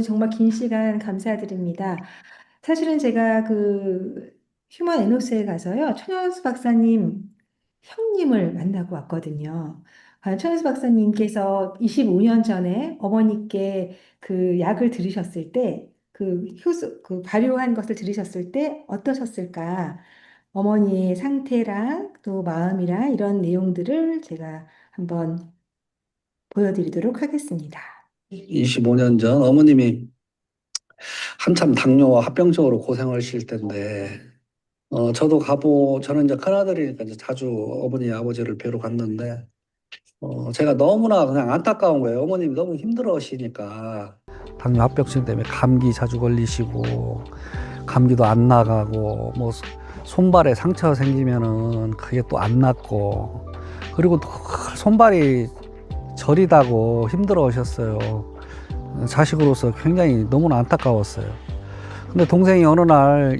정말 긴 시간 감사드립니다. 사실은 제가 그 휴먼 에노스에 가서요, 천연수 박사님 형님을 만나고 왔거든요. 천연수 박사님께서 25년 전에 어머니께 그 약을 들으셨을 때, 그 발효한 것을 들으셨을 때 어떠셨을까? 어머니의 상태랑 또 마음이랑 이런 내용들을 제가 한번 보여드리도록 하겠습니다. 25년 전 어머님이 한참 당뇨와 합병증으로 고생하실 때인데, 저는 이제 큰아들이니까 이제 자주 어머니, 아버지를 뵈러 갔는데, 제가 너무나 그냥 안타까운 거예요. 어머님이 너무 힘들어 하시니까. 당뇨 합병증 때문에 감기 자주 걸리시고, 감기도 안 나가고, 뭐, 손발에 상처 생기면은 그게 또 안 낫고, 그리고 또 손발이 저리다고 힘들어 하셨어요. 자식으로서 굉장히 너무나 안타까웠어요. 근데 동생이 어느 날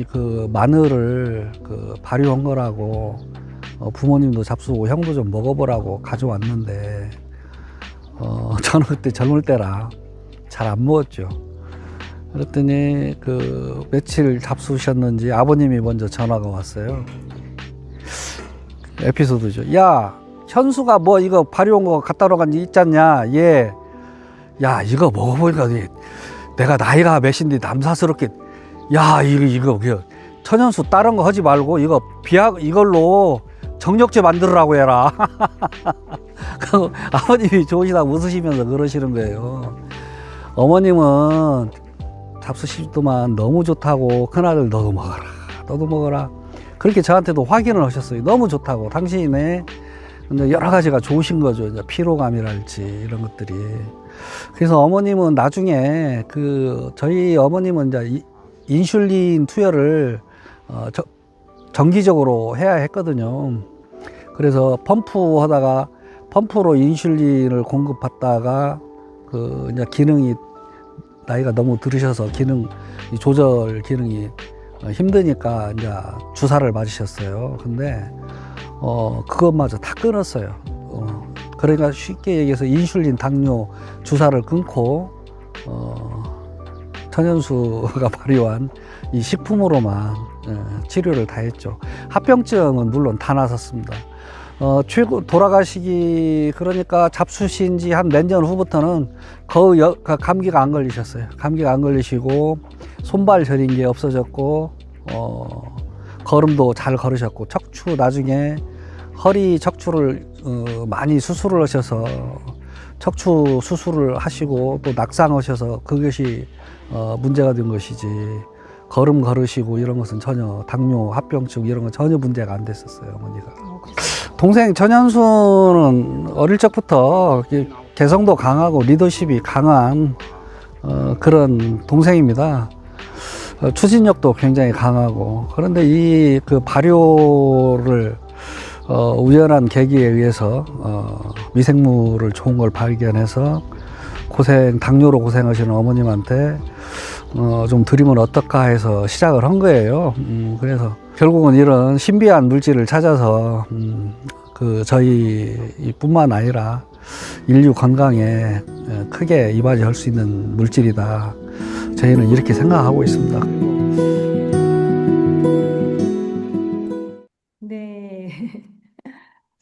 그 마늘을 그 발효한 거라고 부모님도 잡수고 형도 좀 먹어보라고 가져왔는데 저는 그때 젊을 때라 잘 안 먹었죠. 그랬더니 그 며칠 잡수셨는지 아버님이 먼저 전화가 왔어요. 에피소드죠. 야, 현수가 뭐 이거 발효한 거 갖다 놓은 거 있잖냐? 예. 야, 이거 먹어보니까 내가 나이가 몇인데 남사스럽게, 야, 이거 천연수 다른 거 하지 말고 이걸로 정력제 만들으라고 해라. 아버님이 좋으시다고 웃으시면서 그러시는 거예요. 어머님은 잡수시더만 너무 좋다고, 큰아들 너도 먹어라, 너도 먹어라, 그렇게 저한테도 확인을 하셨어요. 너무 좋다고, 당신의 여러 가지가 좋으신 거죠. 이제 피로감이랄지 이런 것들이. 그래서 어머님은 나중에 저희 어머님은 이제 인슐린 투여를 정기적으로 해야 했거든요. 그래서 펌프로 인슐린을 공급받다가 이제 기능이, 나이가 너무 들으셔서 이 조절 기능이 힘드니까 이제 주사를 맞으셨어요. 근데 그것마저 다 끊었어요. 그러니까 쉽게 얘기해서 인슐린 당뇨 주사를 끊고 천연수가 발효한 이 식품으로만 치료를 다 했죠. 합병증은 물론 다 나섰습니다. 최고 돌아가시기, 그러니까 잡수신 지 한 몇 년 후부터는 거의 감기가 안 걸리셨어요. 감기가 안 걸리시고 손발 저린 게 없어졌고 걸음도 잘 걸으셨고, 나중에 허리 척추를 많이 수술을 하셔서 척추 수술을 하시고 또 낙상하셔서 그것이 문제가 된 것이지, 걸음 걸으시고 이런 것은 전혀, 당뇨 합병증 이런 건 전혀 문제가 안 됐었어요, 어머니가. 동생 천연수는 어릴 적부터 개성도 강하고 리더십이 강한 그런 동생입니다. 추진력도 굉장히 강하고. 그런데 그 발효를 우연한 계기에 의해서 미생물을 좋은 걸 발견해서 당뇨로 고생하시는 어머님한테 좀 드리면 어떨까 해서 시작을 한 거예요. 그래서 결국은 이런 신비한 물질을 찾아서 저희 뿐만 아니라 인류 건강에 크게 이바지할 수 있는 물질이다, 저희는 이렇게 생각하고 있습니다. 네.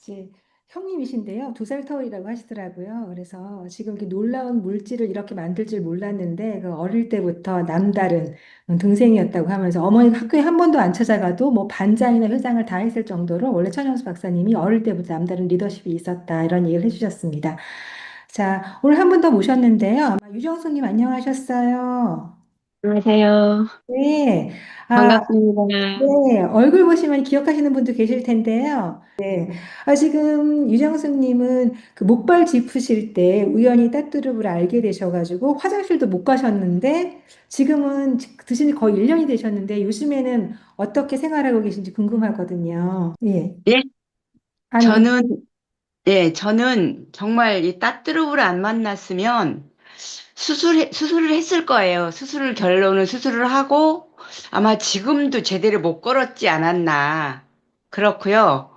이제 형님이신데요. 2살 터울이라고 하시더라고요. 그래서 지금 이렇게 놀라운 물질을 이렇게 만들 줄 몰랐는데, 그 어릴 때부터 남다른 동생이었다고 하면서 어머니가 학교에 한 번도 안 찾아가도 뭐 반장이나 회장을 다 했을 정도로 원래 천연수 박사님이 어릴 때부터 남다른 리더십이 있었다, 이런 얘기를 해주셨습니다. 자, 오늘 한 분 더 모셨는데요. 아마 유정수님 안녕하셨어요. 안녕하세요. 네. 아, 반갑습니다. 네, 얼굴 보시면 기억하시는 분도 계실 텐데요. 네. 지금 유정숙님은 그 목발 짚으실 때 우연히 따뚜르브를 알게 되셔가지고 화장실도 못 가셨는데, 지금은 드신 지 거의 1년이 되셨는데 요즘에는 어떻게 생활하고 계신지 궁금하거든요. 예. 예, 아니, 저는, 저는 정말 이 따뚜르브를 안 만났으면 수술을 했을 거예요. 결론은 수술을 하고 아마 지금도 제대로 못 걸었지 않았나. 그렇고요.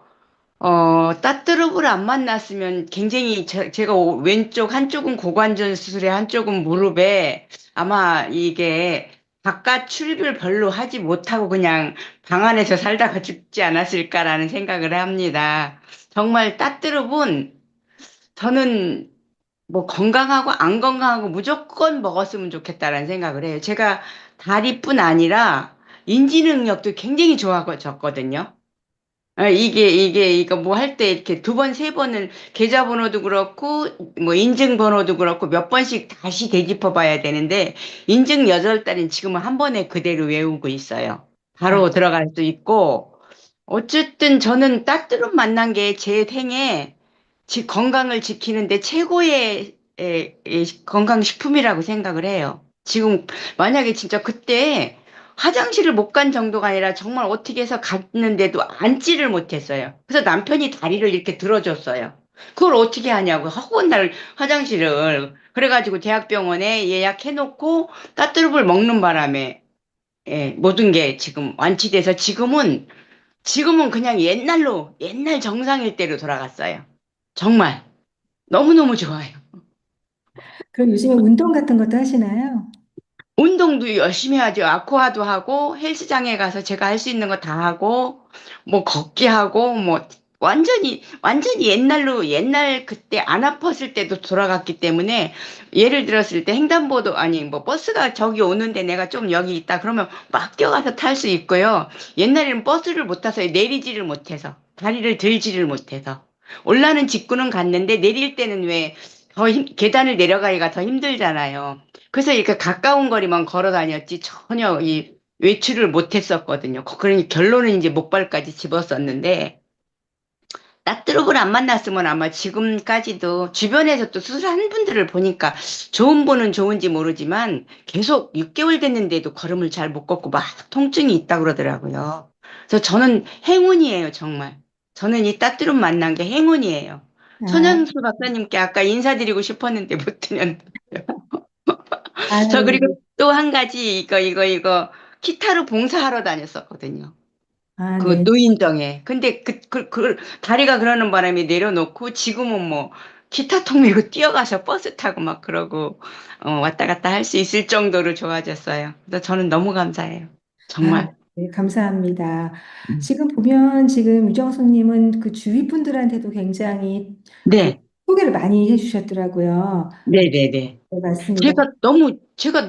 따뚜르브를 안 만났으면 굉장히 제가 왼쪽 한쪽은 고관절 수술에 한쪽은 무릎에 아마 이게 바깥 출입을 별로 하지 못하고 그냥 방 안에서 살다가 죽지 않았을까라는 생각을 합니다. 정말 따뚜르브는 저는 뭐 건강하고 안 건강하고 무조건 먹었으면 좋겠다라는 생각을 해요. 제가 다리뿐 아니라 인지 능력도 굉장히 좋아졌거든요. 이거 뭐 할 때 이렇게 두 번, 세 번을 계좌번호도 그렇고, 뭐 인증번호도 그렇고 몇 번씩 다시 되짚어 봐야 되는데, 인증 8달인 지금은 한 번에 그대로 외우고 있어요. 아, 바로 들어갈 수 있고, 어쨌든 저는 따뜻한 만난 게 제 생에 건강을 지키는데 최고의 건강식품이라고 생각을 해요. 지금 만약에 진짜 그때 화장실을 못 간 정도가 아니라 정말 어떻게 해서 갔는데도 앉지를 못했어요. 그래서 남편이 다리를 이렇게 들어줬어요. 그걸 어떻게 하냐고. 허구한 날 화장실을. 그래가지고 대학병원에 예약해놓고 따뜻을 먹는 바람에 모든 게 지금 완치돼서 지금은 그냥 옛날 정상일 때로 돌아갔어요. 정말 너무너무 좋아요. 그럼 요즘에 운동 같은 것도 하시나요? 운동도 열심히 하죠. 아쿠아도 하고 헬스장에 가서 제가 할 수 있는 거 다 하고 뭐 걷기 하고 뭐 완전히 옛날 그때 안 아팠을 때도 돌아갔기 때문에 예를 들었을 때 횡단보도 아니 뭐 버스가 저기 오는데 내가 좀 여기 있다 그러면 막 뛰어가서 탈 수 있고요. 옛날에는 버스를 못 타서 내리지를 못해서 다리를 들지를 못해서 올라는 직구는 갔는데 내릴 때는 왜 계단을 내려가기가 더 힘들잖아요. 그래서 이렇게 가까운 거리만 걸어 다녔지 전혀 이 외출을 못 했었거든요. 그러니 결론은 이제 목발까지 집었었는데 따뜻을 안 만났으면 아마 지금까지도 주변에서 또 수술한 분들을 보니까 좋은 분은 좋은지 모르지만 계속 6개월 됐는데도 걸음을 잘 못 걷고 막 통증이 있다 그러더라고요. 그래서 저는 행운이에요, 정말. 저는 이 따뜻을 만난 게 행운이에요. 아, 천연수 박사님께 아까 인사드리고 싶었는데 못 드렸는데. 저 그리고 아유, 또 한 가지 이거 기타로 봉사하러 다녔었거든요. 아, 그 네. 노인정에. 근데 다리가 그러는 바람에 내려놓고 지금은 뭐 기타 통 밀고 뛰어가서 버스 타고 막 그러고 왔다 갔다 할 수 있을 정도로 좋아졌어요. 그래서 저는 너무 감사해요. 아, 정말. 네, 감사합니다. 음. 지금 보면 지금 유정수님은 그 주위 분들한테도 굉장히 그 네, 소개를 많이 해주셨더라고요. 네네네. 네, 맞습니다. 제가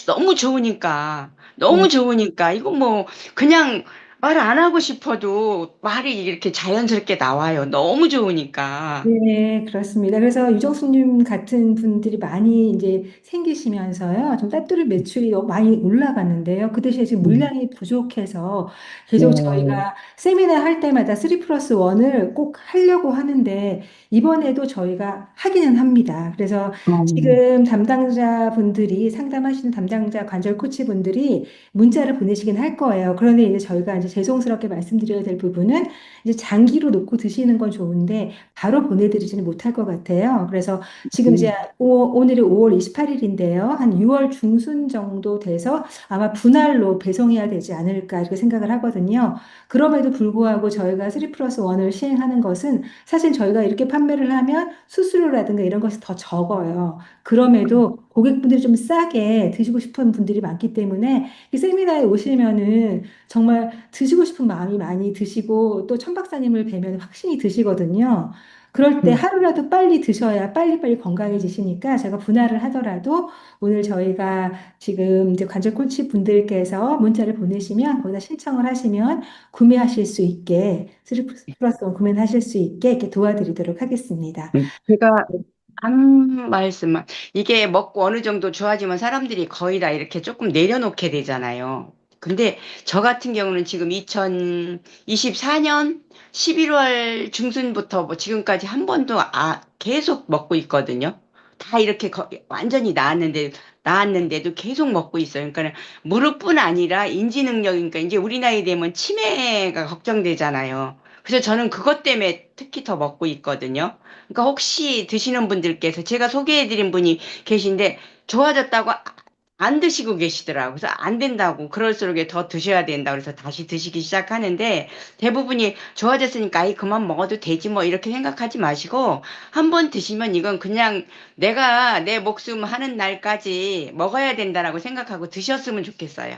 너무 좋으니까, 네. 너무 좋으니까, 이거 뭐, 그냥 말 안 하고 싶어도 말이 이렇게 자연스럽게 나와요. 너무 좋으니까. 네, 그렇습니다. 그래서 유정수님 같은 분들이 많이 이제 생기시면서요. 좀 따뚜리 매출이 너무 많이 올라갔는데요. 그 대신에 지금 음. 물량이 부족해서 네. 계속 저희가 세미나 할 때마다 3 플러스 1을 꼭 하려고 하는데 이번에도 저희가 하기는 합니다. 그래서 음. 지금 담당자 분들이 상담하시는 담당자 관절 코치 분들이 문자를 보내시긴 할 거예요. 그런데 이제 저희가 이제 죄송스럽게 말씀드려야 될 부분은 이제 장기로 놓고 드시는 건 좋은데 바로 보내드리지는 못할 것 같아요. 그래서 지금 이제 오늘이 5월 28일인데요. 한 6월 중순 정도 돼서 아마 분할로 배송해야 되지 않을까 이렇게 생각을 하거든요. 그럼에도 불구하고 저희가 3 플러스 1을 시행하는 것은 사실 저희가 이렇게 판매를 하면 수수료라든가 이런 것이 더 적어요. 그럼에도 고객분들이 좀 싸게 드시고 싶은 분들이 많기 때문에 이 세미나에 오시면은 정말 드시고 싶은 마음이 많이 드시고 또 천박사님을 뵈면 확신이 드시거든요. 그럴 때 음. 하루라도 빨리 드셔야 빨리빨리 건강해지시니까 제가 분할을 하더라도 오늘 저희가 지금 이제 관절 코치 분들께서 문자를 보내시면 거기다 신청을 하시면 구매하실 수 있게 3 플러스 1 구매하실 수 있게 이렇게 도와드리도록 하겠습니다. 제가 한 말씀만. 이게 먹고 어느 정도 좋아지면 사람들이 거의 다 이렇게 조금 내려놓게 되잖아요. 근데 저 같은 경우는 지금 2024년 11월 중순부터 뭐 지금까지 한 번도 계속 먹고 있거든요. 다 이렇게 완전히 나았는데도 계속 먹고 있어요. 그러니까 무릎뿐 아니라 인지 능력이니까 이제 우리 나이 되면 치매가 걱정되잖아요. 그래서 저는 그것 때문에 특히 더 먹고 있거든요. 그러니까 혹시 드시는 분들께서 제가 소개해드린 분이 계신데 좋아졌다고 안 드시고 계시더라고요. 그래서 안 된다고, 그럴수록 더 드셔야 된다. 그래서 다시 드시기 시작하는데, 대부분이 좋아졌으니까 아이 그만 먹어도 되지 뭐 이렇게 생각하지 마시고, 한 번 드시면 이건 그냥 내가 내 목숨 하는 날까지 먹어야 된다라고 생각하고 드셨으면 좋겠어요.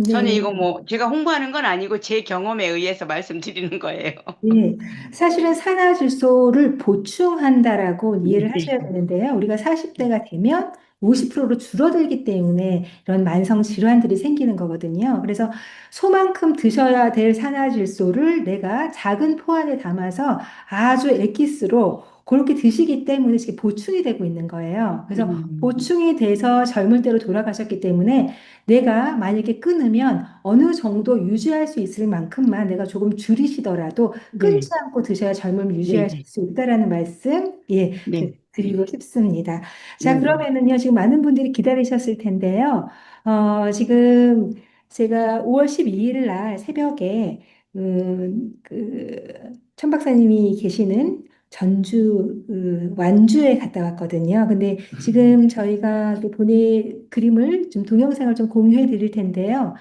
저는 네. 이거 뭐 제가 홍보하는 건 아니고 제 경험에 의해서 말씀드리는 거예요. 예, 사실은 산화질소를 보충한다라고 이해를 네. 하셔야 되는데요. 우리가 40대가 되면 50%로 줄어들기 때문에 이런 만성 질환들이 생기는 거거든요. 그래서 소만큼 드셔야 될 산화질소를 내가 작은 포 안에 담아서 아주 엑기스로 그렇게 드시기 때문에 지금 보충이 되고 있는 거예요. 그래서 음, 보충이 돼서 젊을 때로 돌아가셨기 때문에 내가 만약에 끊으면 어느 정도 유지할 수 있을 만큼만 내가 조금 줄이시더라도 끊지 네, 않고 드셔야 젊음을 네, 유지할 네, 수 있다라는 말씀, 예, 네, 드리고 싶습니다. 자, 네, 네. 그러면은요, 지금 많은 분들이 기다리셨을 텐데요. 지금 제가 5월 12일 날 새벽에, 천 박사님이 계시는 전주, 완주에 갔다 왔거든요. 근데 지금 저희가 그림을 좀 동영상을 좀 공유해 드릴 텐데요.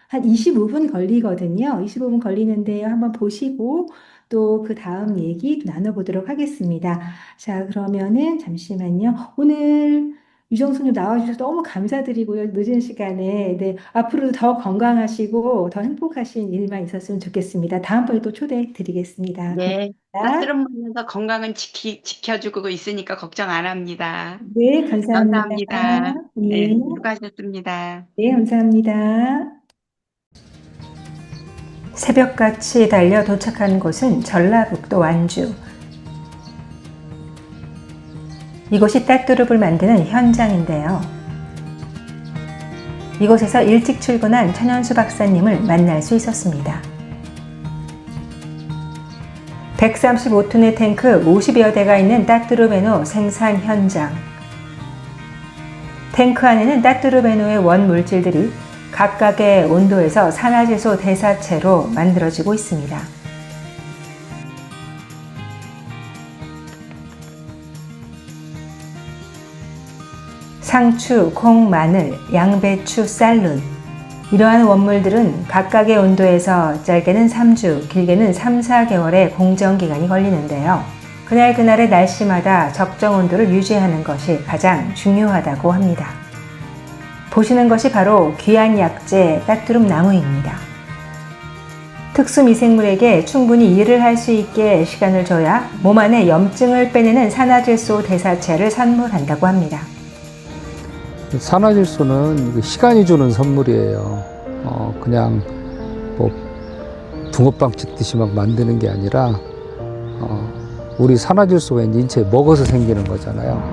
한 25분 걸리거든요. 25분 걸리는데요. 한번 보시고 또 그 다음 얘기 나눠보도록 하겠습니다. 자, 그러면은 잠시만요. 오늘 유정수님 나와주셔서 너무 감사드리고요. 늦은 시간에. 네, 앞으로도 더 건강하시고 더 행복하신 일만 있었으면 좋겠습니다. 다음번에 또 초대해 드리겠습니다. 네. 고맙습니다. 따스름 면서 건강은 지켜주고 있으니까 걱정 안 합니다. 네, 감사합니다. 감사합니다. 예, 네, 수고하셨습니다. 네, 감사합니다. 새벽같이 달려 도착한 곳은 전라북도 완주. 이곳이 따뚜룹을 만드는 현장인데요. 이곳에서 일찍 출근한 천연수 박사님을 만날 수 있었습니다. 135톤의 탱크 50여 대가 있는 따뚜루베노 생산 현장. 탱크 안에는 따뚜루베노의 원물질들이 각각의 온도에서 산화질소 대사체로 만들어지고 있습니다. 상추, 콩, 마늘, 양배추, 쌀룬. 이러한 원물들은 각각의 온도에서 짧게는 3주, 길게는 3, 4개월의 공정기간이 걸리는데요. 그날그날의 날씨마다 적정 온도를 유지하는 것이 가장 중요하다고 합니다. 보시는 것이 바로 귀한 약재 따뚜룸 나무입니다. 특수 미생물에게 충분히 일을 할 수 있게 시간을 줘야 몸 안에 염증을 빼내는 산화질소 대사체를 선물한다고 합니다. 산화질소는 시간이 주는 선물이에요. 그냥 뭐 붕어빵 찍듯이 막 만드는 게 아니라 우리 산화질소가 이제 인체에 먹어서 생기는 거잖아요.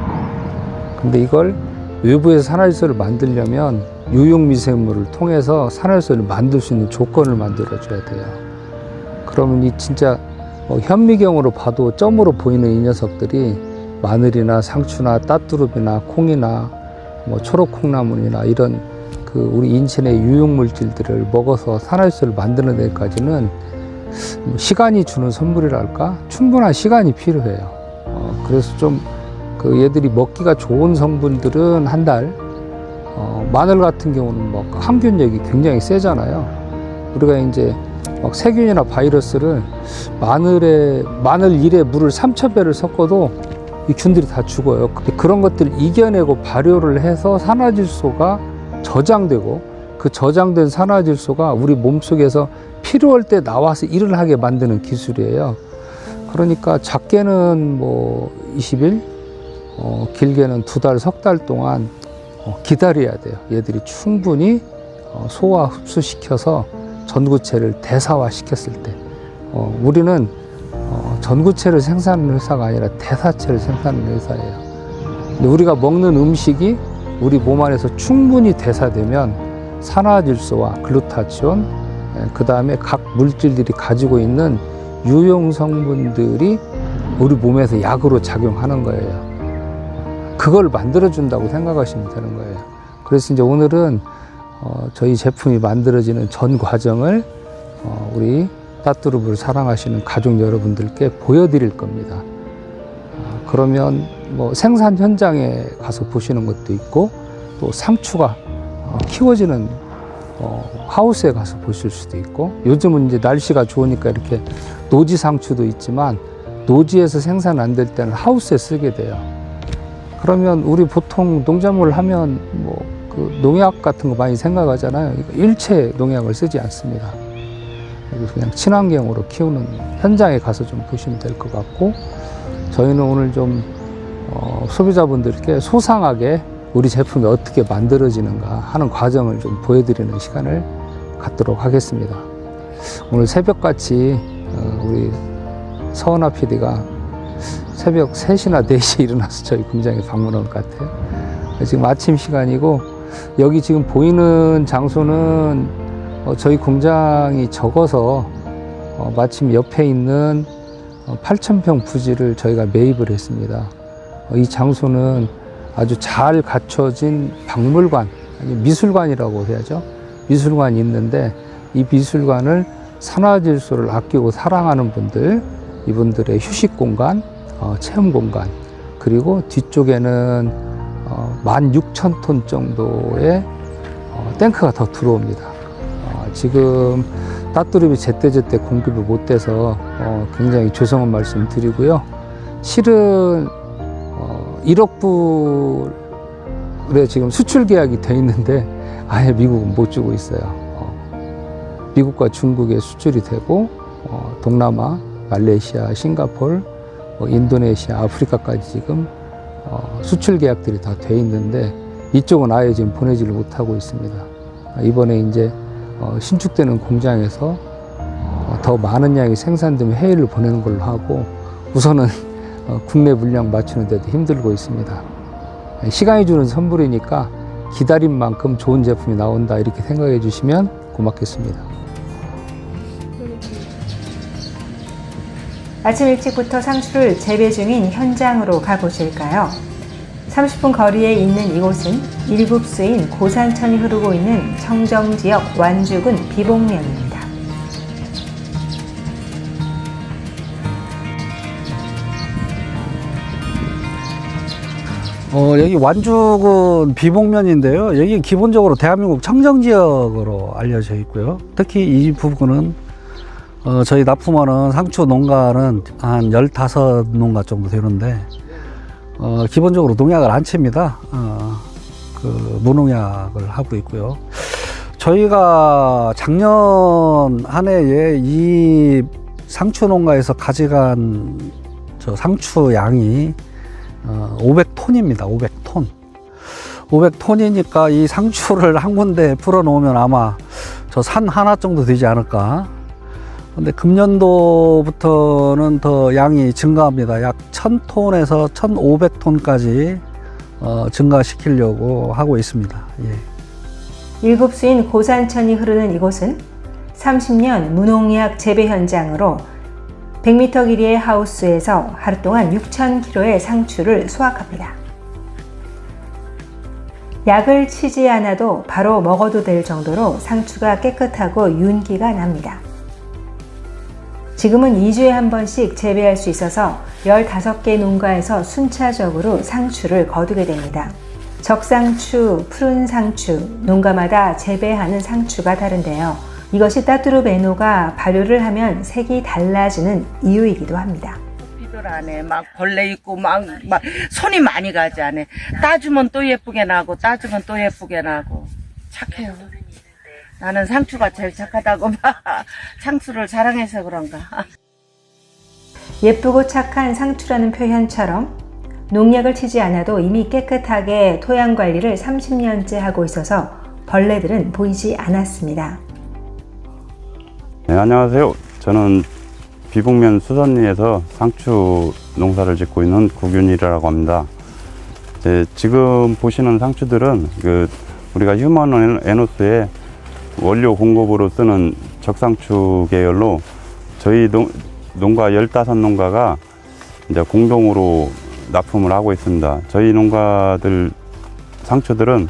근데 이걸 외부에서 산화질소를 만들려면 유용미생물을 통해서 산화질소를 만들 수 있는 조건을 만들어줘야 돼요. 그러면 이 진짜 현미경으로 봐도 점으로 보이는 이 녀석들이 마늘이나 상추나 따뚜룹이나 콩이나 뭐 초록콩나물이나 이런 우리 인체 내 유용물질들을 먹어서 산화질소를 만드는 데까지는 시간이 주는 선물이랄까? 충분한 시간이 필요해요. 그래서 좀 얘들이 먹기가 좋은 성분들은 한 달, 마늘 같은 경우는 뭐 항균력이 굉장히 세잖아요. 우리가 이제 막 세균이나 바이러스를 마늘 1에 물을 3,000배를 섞어도 이 균들이 다 죽어요. 그런 것들을 이겨내고 발효를 해서 산화질소가 저장되고 그 저장된 산화질소가 우리 몸속에서 필요할 때 나와서 일을 하게 만드는 기술이에요. 그러니까 작게는 뭐 20일, 길게는 2달, 석 달 동안 기다려야 돼요. 얘들이 충분히 소화 흡수시켜서 전구체를 대사화시켰을 때 우리는 전구체를 생산하는 회사가 아니라 대사체를 생산하는 회사예요. 근데 우리가 먹는 음식이 우리 몸 안에서 충분히 대사되면 산화질소와 글루타치온, 그 다음에 각 물질들이 가지고 있는 유용 성분들이 우리 몸에서 약으로 작용하는 거예요. 그걸 만들어준다고 생각하시면 되는 거예요. 그래서 이제 오늘은 저희 제품이 만들어지는 전 과정을 우리 따뚜룹을 사랑하시는 가족 여러분들께 보여드릴 겁니다. 그러면 뭐 생산 현장에 가서 보시는 것도 있고 또 상추가 키워지는 하우스에 가서 보실 수도 있고, 요즘은 이제 날씨가 좋으니까 이렇게 노지 상추도 있지만 노지에서 생산 안 될 때는 하우스에 쓰게 돼요. 그러면 우리 보통 농작물을 하면 뭐 그 농약 같은 거 많이 생각하잖아요. 일체 농약을 쓰지 않습니다. 그냥 친환경으로 키우는 현장에 가서 좀 보시면 될 것 같고, 저희는 오늘 좀 소비자분들께 소상하게 우리 제품이 어떻게 만들어지는가 하는 과정을 좀 보여드리는 시간을 갖도록 하겠습니다. 오늘 새벽같이 우리 서은아 PD가 새벽 3시나 4시에 일어나서 저희 공장에 방문한 것 같아요. 지금 아침 시간이고, 여기 지금 보이는 장소는 저희 공장이 적어서 마침 옆에 있는 8,000평 부지를 저희가 매입을 했습니다. 이 장소는 아주 잘 갖춰진 박물관, 아니 미술관이라고 해야죠. 미술관이 있는데, 이 미술관을 산화질소를 아끼고 사랑하는 분들, 이분들의 휴식 공간, 체험 공간, 그리고 뒤쪽에는 16,000톤 정도의 탱크가 더 들어옵니다. 지금 따뚜르비 제때제때 공급이 못 돼서 굉장히 죄송한 말씀 드리고요. 실은 1억 불에 지금 수출 계약이 돼 있는데 아예 미국은 못 주고 있어요. 미국과 중국에 수출이 되고 동남아, 말레이시아, 싱가포르, 인도네시아, 아프리카까지 지금 수출 계약들이 다 돼 있는데 이쪽은 아예 지금 보내지를 못하고 있습니다. 이번에 이제 신축되는 공장에서 더 많은 양이 생산되면 해외를 보내는 걸로 하고, 우선은 국내 물량 맞추는 데도 힘들고 있습니다. 시간이 주는 선물이니까 기다린 만큼 좋은 제품이 나온다, 이렇게 생각해 주시면 고맙겠습니다. 아침 일찍부터 상추를 재배 중인 현장으로 가보실까요? 30분 거리에 있는 이곳은 일급수인 고산천이 흐르고 있는 청정지역 완주군 비봉면입니다. 여기 완주군 비봉면인데요. 여기 기본적으로 대한민국 청정지역으로 알려져 있고요. 특히 이 부분은 저희 납품하는 상추 농가는 한 15농가 정도 되는데, 기본적으로 농약을 안 칩니다. 무농약을 하고 있고요. 저희가 작년 한 해에 이 상추 농가에서 가져간 저 상추 양이 500톤입니다. 500톤. 500톤이니까 이 상추를 한 군데 풀어 놓으면 아마 저 산 하나 정도 되지 않을까. 근데 금년도부터는 더 양이 증가합니다. 약 1000톤에서 1500톤까지 증가시키려고 하고 있습니다. 예. 일급수인 고산천이 흐르는 이곳은 30년 무농약 재배 현장으로 100m 길이의 하우스에서 하루 동안 6,000kg의 상추를 수확합니다. 약을 치지 않아도 바로 먹어도 될 정도로 상추가 깨끗하고 윤기가 납니다. 지금은 2주에 한 번씩 재배할 수 있어서 15개 농가에서 순차적으로 상추를 거두게 됩니다. 적상추, 푸른 상추, 농가마다 재배하는 상추가 다른데요. 이것이 따뚜르베노가 발효를 하면 색이 달라지는 이유이기도 합니다. 비들 안에 막 벌레 있고 막 손이 많이 가지 않아. 따주면 또 예쁘게 나고 따주면 또 예쁘게 나고 착해요. 나는 상추가 제일 착하다고 봐. 상추를 사랑해서 그런가. 예쁘고 착한 상추라는 표현처럼 농약을 치지 않아도 이미 깨끗하게 토양 관리를 30년째 하고 있어서 벌레들은 보이지 않았습니다. 네, 안녕하세요. 저는 비봉면 수선리에서 상추 농사를 짓고 있는 구균이라고 합니다. 지금 보시는 상추들은 우리가 휴먼 에노스의 원료 공급으로 쓰는 적상추 계열로 저희 농가 15농가가 이제 공동으로 납품을 하고 있습니다. 저희 농가들 상추들은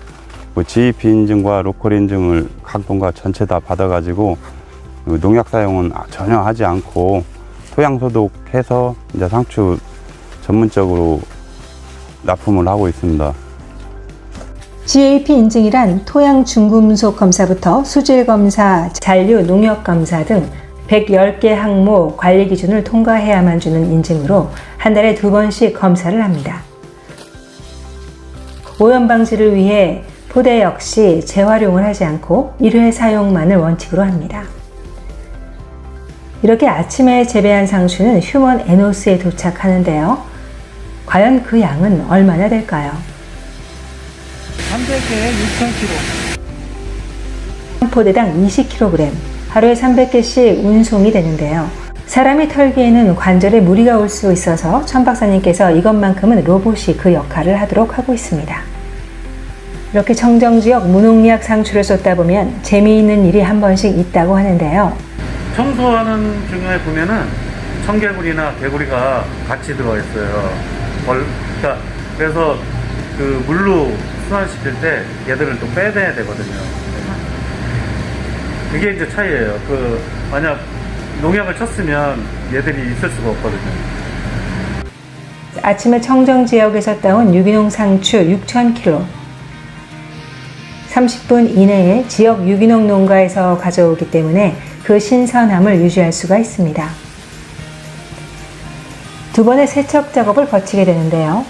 GEP 인증과 로컬 인증을 각 농가 전체 다 받아가지고 농약 사용은 전혀 하지 않고 토양 소독해서 이제 상추 전문적으로 납품을 하고 있습니다. GAP 인증이란 토양 중금속 검사부터 수질 검사, 잔류 농약 검사 등 110개 항목 관리 기준을 통과해야만 주는 인증으로 한 달에 2번씩 검사를 합니다. 오염 방지를 위해 포대 역시 재활용을 하지 않고 1회 사용만을 원칙으로 합니다. 이렇게 아침에 재배한 상추는 휴먼 에노스에 도착하는데요. 과연 그 양은 얼마나 될까요? 300개에 6,000kg. 한 포대당 20kg, 하루에 300개씩 운송이 되는데요. 사람이 털기에는 관절에 무리가 올 수 있어서 천 박사님께서 이것만큼은 로봇이 그 역할을 하도록 하고 있습니다. 이렇게 청정지역 무농약 상추를 쏟다 보면 재미있는 일이 한 번씩 있다고 하는데요. 청소하는 중에 보면은 청개구리나 개구리가 같이 들어가 있어요. 그러니까 그래서 그 물로 순환시킬 때 얘들을 또 빼내야 되거든요. 그게 이제 차이예요. 그 만약 농약을 쳤으면 얘들이 있을 수가 없거든요. 아침에 청정지역에서 따온 유기농 상추 6,000kg. 30분 이내에 지역 유기농 농가에서 가져오기 때문에 그 신선함을 유지할 수가 있습니다. 2번의 세척 작업을 거치게 되는데요.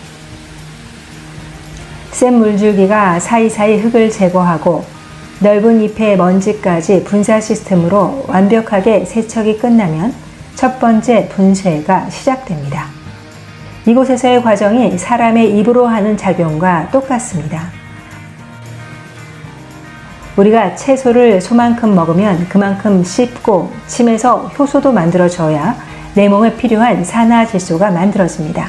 센 물줄기가 사이사이 흙을 제거하고 넓은 잎의 먼지까지 분사 시스템으로 완벽하게 세척이 끝나면 첫 번째 분쇄가 시작됩니다. 이곳에서의 과정이 사람의 입으로 하는 작용과 똑같습니다. 우리가 채소를 소만큼 먹으면 그만큼 씹고 침에서 효소도 만들어져야 내 몸에 필요한 산화질소가 만들어집니다.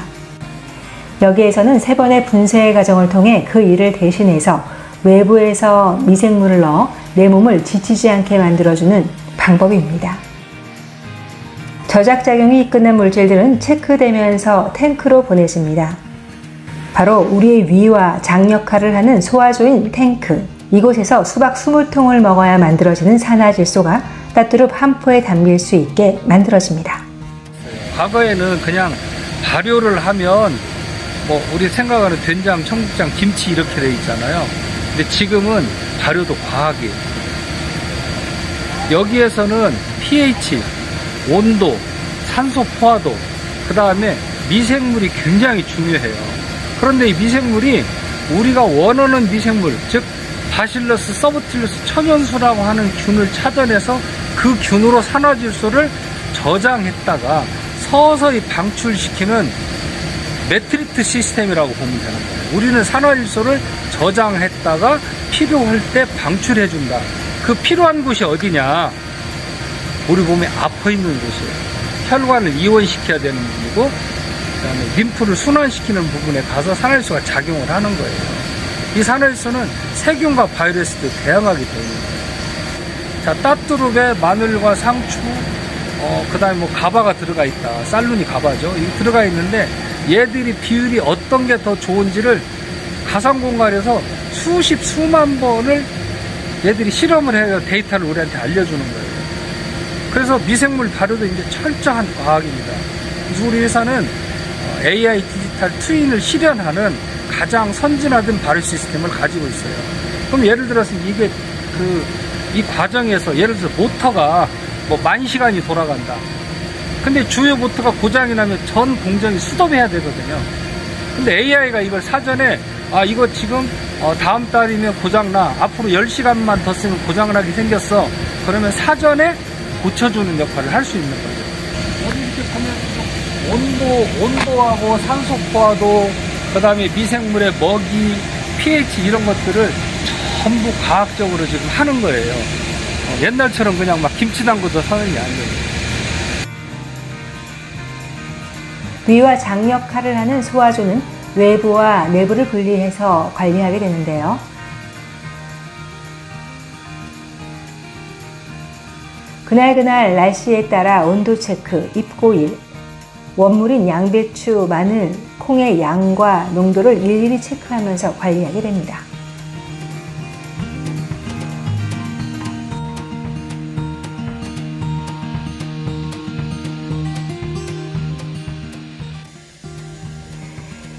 여기에서는 3번의 분쇄 과정을 통해 그 일을 대신해서 외부에서 미생물을 넣어 내 몸을 지치지 않게 만들어주는 방법입니다. 저작작용이 끝난 물질들은 체크되면서 탱크로 보내집니다. 바로 우리의 위와 장 역할을 하는 소화조인 탱크. 이곳에서 수박 20통을 먹어야 만들어지는 산화질소가 따뚜룹 한 포에 담길 수 있게 만들어집니다. 과거에는 그냥 발효를 하면 뭐 우리 생각하는 된장, 청국장, 김치 이렇게 돼 있잖아요. 근데 지금은 발효도 과학이에요. 여기에서는 pH, 온도, 산소 포화도, 그 다음에 미생물이 굉장히 중요해요. 그런데 이 미생물이 우리가 원하는 미생물, 즉 바실러스 서브틸러스 천연수라고 하는 균을 찾아내서 그 균으로 산화질소를 저장했다가 서서히 방출시키는 매트리트 시스템이라고 보면 되는 거예요. 우리는 산화질소를 저장했다가 필요할 때 방출해준다. 그 필요한 곳이 어디냐? 우리 몸에 아파 있는 곳이에요. 혈관을 이완시켜야 되는 부분이고, 그다음에 림프를 순환시키는 부분에 가서 산화질소가 작용을 하는 거예요. 이 산화질소는 세균과 바이러스도 다양하기 때문에. 자, 따뚜룹에 마늘과 상추, 그 다음에 뭐 가바가 들어가 있다. 쌀룬이 가바죠. 이 들어가 있는데 얘들이 비율이 어떤 게 더 좋은지를 가상 공간에서 수만 번을 얘들이 실험을 해서 데이터를 우리한테 알려주는 거예요. 그래서 미생물 발효도 이제 철저한 과학입니다. 그래서 우리 회사는 AI 디지털 트윈을 실현하는 가장 선진화된 발효 시스템을 가지고 있어요. 그럼 예를 들어서 이게 이 과정에서 예를 들어서 모터가 뭐 10,000시간이 돌아간다. 근데 주요 모터가 고장이 나면 전 공정이 스톱해야 되거든요. 근데 AI가 이걸 사전에 이거 지금 다음 달이면 고장나. 앞으로 10시간만 더 쓰면 고장나게 생겼어. 그러면 사전에 고쳐주는 역할을 할 수 있는 거죠. 여기 이렇게 보면 온도하고 산소 포화도, 그 다음에 미생물의 먹이, pH 이런 것들을 전부 과학적으로 지금 하는 거예요. 옛날처럼 그냥 막 김치 담궈서 사는 게 아니에요. 위와 장 역할을 하는 소화조는 외부와 내부를 분리해서 관리하게 되는데요. 그날그날 날씨에 따라 온도 체크, 입고일, 원물인 양배추, 마늘, 콩의 양과 농도를 일일이 체크하면서 관리하게 됩니다.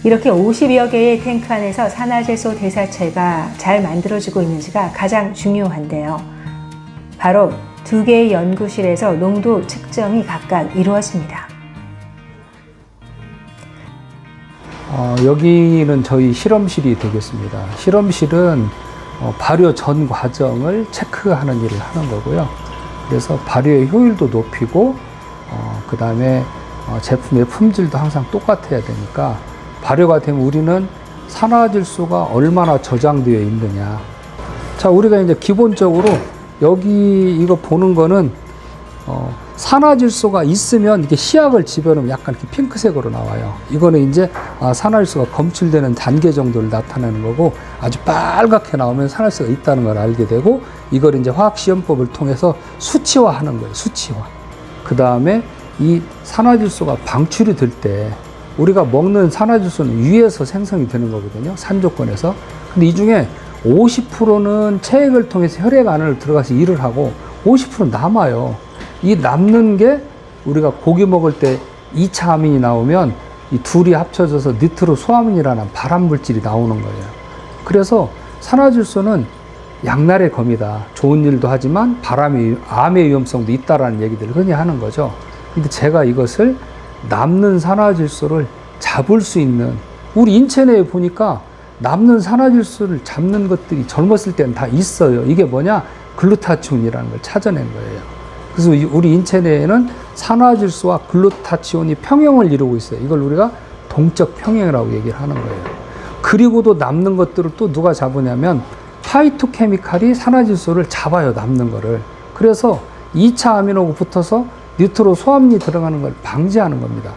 이렇게 50여 개의 탱크 안에서 산화제소 대사체가 잘 만들어지고 있는지가 가장 중요한데요. 바로 2개의 연구실에서 농도 측정이 각각 이루어집니다. 여기는 저희 실험실이 되겠습니다. 실험실은 발효 전 과정을 체크하는 일을 하는 거고요. 그래서 발효의 효율도 높이고 그 다음에 제품의 품질도 항상 똑같아야 되니까 발효가 되면 우리는 산화질소가 얼마나 저장되어 있느냐. 자, 우리가 이제 기본적으로 여기 이거 보는 거는 산화질소가 있으면 이렇게 시약을 집어넣으면 약간 이렇게 핑크색으로 나와요. 이거는 이제 산화질소가 검출되는 단계 정도를 나타내는 거고, 아주 빨갛게 나오면 산화질소가 있다는 걸 알게 되고, 이걸 이제 화학시험법을 통해서 수치화하는 거예요. 수치화. 그 다음에 이 산화질소가 방출이 될 때 우리가 먹는 산화질소는 위에서 생성이 되는 거거든요. 산조건에서. 근데 이 중에 50%는 체액을 통해서 혈액 안으로 들어가서 일을 하고 50%는 남아요. 이 남는 게 우리가 고기 먹을 때 2차 아민이 나오면 이 둘이 합쳐져서 니트로소아민이라는 발암 물질이 나오는 거예요. 그래서 산화질소는 양날의 검이다. 좋은 일도 하지만 암의 위험성도 있다라는 얘기들을 흔히 하는 거죠. 근데 제가 이것을 남는 산화질소를 잡을 수 있는, 우리 인체 내에 보니까 남는 산화질소를 잡는 것들이 젊었을 때는 다 있어요. 이게 뭐냐? 글루타치온이라는 걸 찾아낸 거예요. 그래서 우리 인체 내에는 산화질소와 글루타치온이 평형을 이루고 있어요. 이걸 우리가 동적 평형이라고 얘기를 하는 거예요. 그리고도 남는 것들을 또 누가 잡으냐면 파이토케미칼이 산화질소를 잡아요. 남는 거를. 그래서 2차 아미노하고 붙어서 니트로소아민이 들어가는 걸 방지하는 겁니다.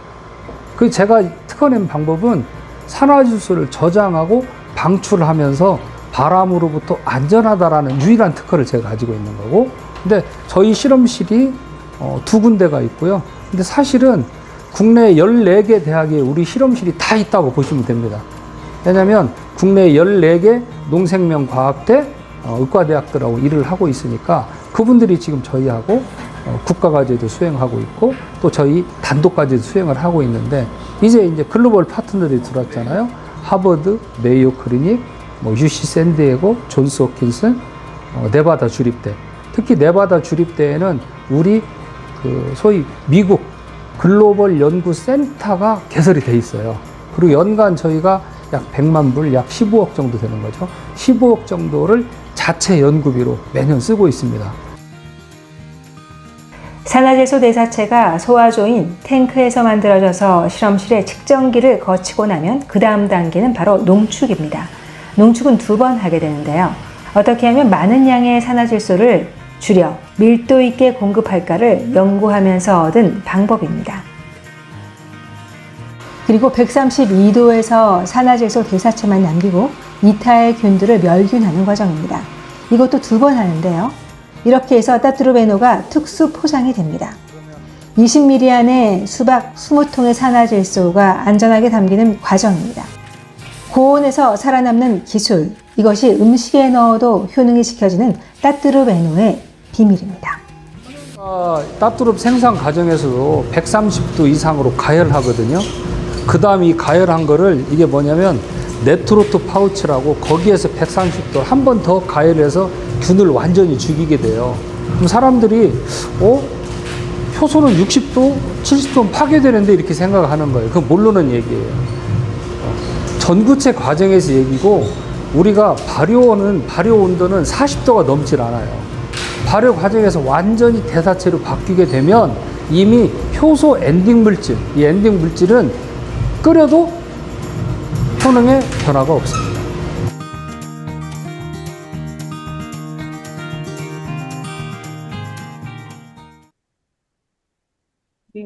그 제가 특허낸 방법은 산화질소를 저장하고 방출하면서 발암으로부터 안전하다라는 유일한 특허를 제가 가지고 있는 거고, 근데 저희 실험실이 2군데가 있고요. 근데 사실은 국내 14개 대학에 우리 실험실이 다 있다고 보시면 됩니다. 왜냐하면 국내 14개 농생명과학대, 의과대학들하고 일을 하고 있으니까 그분들이 지금 저희하고 국가과제도 수행하고 있고 또 저희 단독과제도 수행을 하고 있는데, 이제 글로벌 파트너들이 들어왔잖아요. 하버드, 메이오 클리닉, UC 샌디에고, 존스 홉킨슨, 네바다 주립대. 특히 네바다 주립대에는 우리 소위 미국 글로벌 연구 센터가 개설이 돼 있어요. 그리고 연간 저희가 약 100만 불, 약 15억 정도 되는 거죠. 15억 정도를 자체 연구비로 매년 쓰고 있습니다. 산화제소 대사체가 소화조인 탱크에서 만들어져서 실험실에 측정기를 거치고 나면 그 다음 단계는 바로 농축입니다. 농축은 2번 하게 되는데요. 어떻게 하면 많은 양의 산화질소를 줄여 밀도 있게 공급할까를 연구하면서 얻은 방법입니다. 그리고 132도에서 산화질소 대사체만 남기고 이타의 균들을 멸균하는 과정입니다. 이것도 2번 하는데요. 이렇게 해서 따뚜르베노가 특수 포장이 됩니다. 20ml 안에 수박 20통의 산화질소가 안전하게 담기는 과정입니다. 고온에서 살아남는 기술, 이것이 음식에 넣어도 효능이 지켜지는 따뚜르베노의 비밀입니다. 따뚜릅 생산 과정에서도 130도 이상으로 가열하거든요. 그 다음 이 가열한 거를 이게 뭐냐면 네트로트 파우치라고, 거기에서 130도 한 번 더 가열해서 균을 완전히 죽이게 돼요. 그럼 사람들이 효소는 60도, 70도 파괴되는데 이렇게 생각하는 거예요. 그건 모르는 얘기예요. 전구체 과정에서 얘기고, 우리가 발효 온도는 40도가 넘질 않아요. 발효 과정에서 완전히 대사체로 바뀌게 되면 이미 효소 엔딩 물질, 이 엔딩 물질은 끓여도 효능에 변화가 없습니다. 네.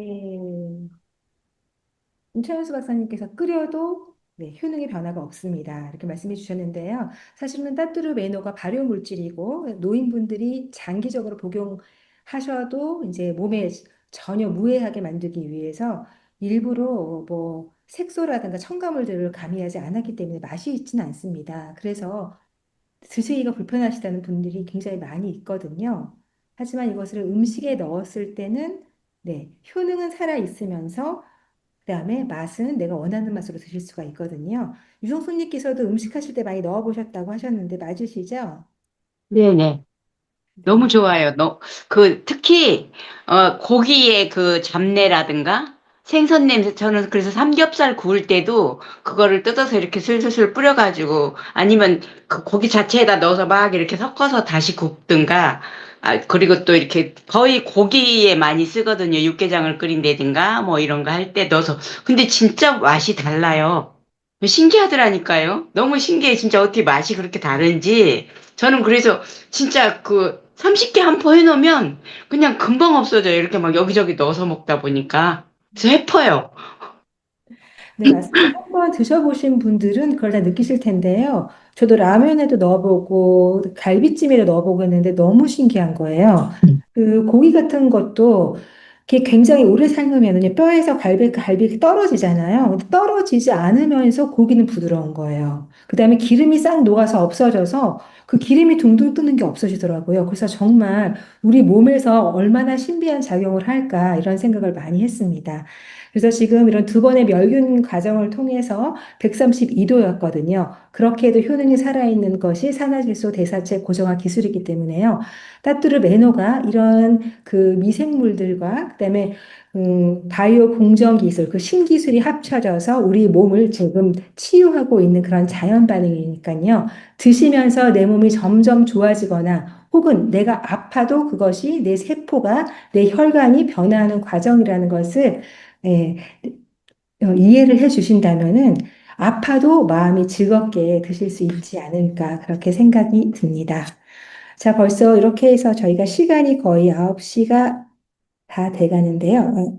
임찬수 박사님께서 끓여도 효능의 변화가 없습니다. 이렇게 말씀해 주셨는데요. 사실은 따뚜르메노가 발효 물질이고 노인분들이 장기적으로 복용하셔도 이제 몸에 전혀 무해하게 만들기 위해서 일부러 색소라든가 첨가물들을 가미하지 않았기 때문에 맛이 있지는 않습니다. 그래서 드시기가 불편하시다는 분들이 굉장히 많이 있거든요. 하지만 이것을 음식에 넣었을 때는 효능은 살아 있으면서 그다음에 맛은 내가 원하는 맛으로 드실 수가 있거든요. 유성수님께서도 음식 하실 때 많이 넣어보셨다고 하셨는데 맞으시죠? 네네. 너무 네. 좋아요. 특히, 고기의 그 잡내라든가 생선 냄새, 저는 그래서 삼겹살 구울 때도 그거를 뜯어서 이렇게 슬슬슬 뿌려가지고 아니면 그 고기 자체에다 넣어서 막 이렇게 섞어서 다시 굽든가 그리고 또 이렇게 거의 고기에 많이 쓰거든요. 육개장을 끓인다든가 뭐 이런 거 할 때 넣어서. 근데 진짜 맛이 달라요. 신기하더라니까요. 너무 신기해. 진짜 어떻게 맛이 그렇게 다른지. 저는 그래서 진짜 그 30개 한 포 해놓으면 그냥 금방 없어져요. 이렇게 막 여기저기 넣어서 먹다 보니까. 그래서 해퍼요. 네, 맞습니다. 한번 드셔보신 분들은 그걸 다 느끼실 텐데요. 저도 라면에도 넣어보고 갈비찜에도 넣어보고 했는데 너무 신기한 거예요. 그 고기 같은 것도 이게 굉장히 오래 삶으면은 뼈에서 갈비 떨어지잖아요. 근데 떨어지지 않으면서 고기는 부드러운 거예요. 그다음에 기름이 싹 녹아서 없어져서 그 기름이 둥둥 뜨는 게 없어지더라고요. 그래서 정말 우리 몸에서 얼마나 신비한 작용을 할까 이런 생각을 많이 했습니다. 그래서 지금 이런 두 번의 멸균 과정을 통해서 132도였거든요. 그렇게 해도 효능이 살아있는 것이 산화질소 대사체 고정화 기술이기 때문에요. 따뚜르 메노가 이런 그 미생물들과 그다음에 바이오 공정 기술, 그 신기술이 합쳐져서 우리 몸을 지금 치유하고 있는 그런 자연 반응이니까요. 드시면서 내 몸이 점점 좋아지거나 혹은 내가 아파도 그것이 내 세포가 내 혈관이 변화하는 과정이라는 것을 예, 이해를 해 주신다면은 아파도 마음이 즐겁게 드실 수 있지 않을까 그렇게 생각이 듭니다. 자, 벌써 이렇게 해서 저희가 시간이 거의 9시가 다 돼가는데요.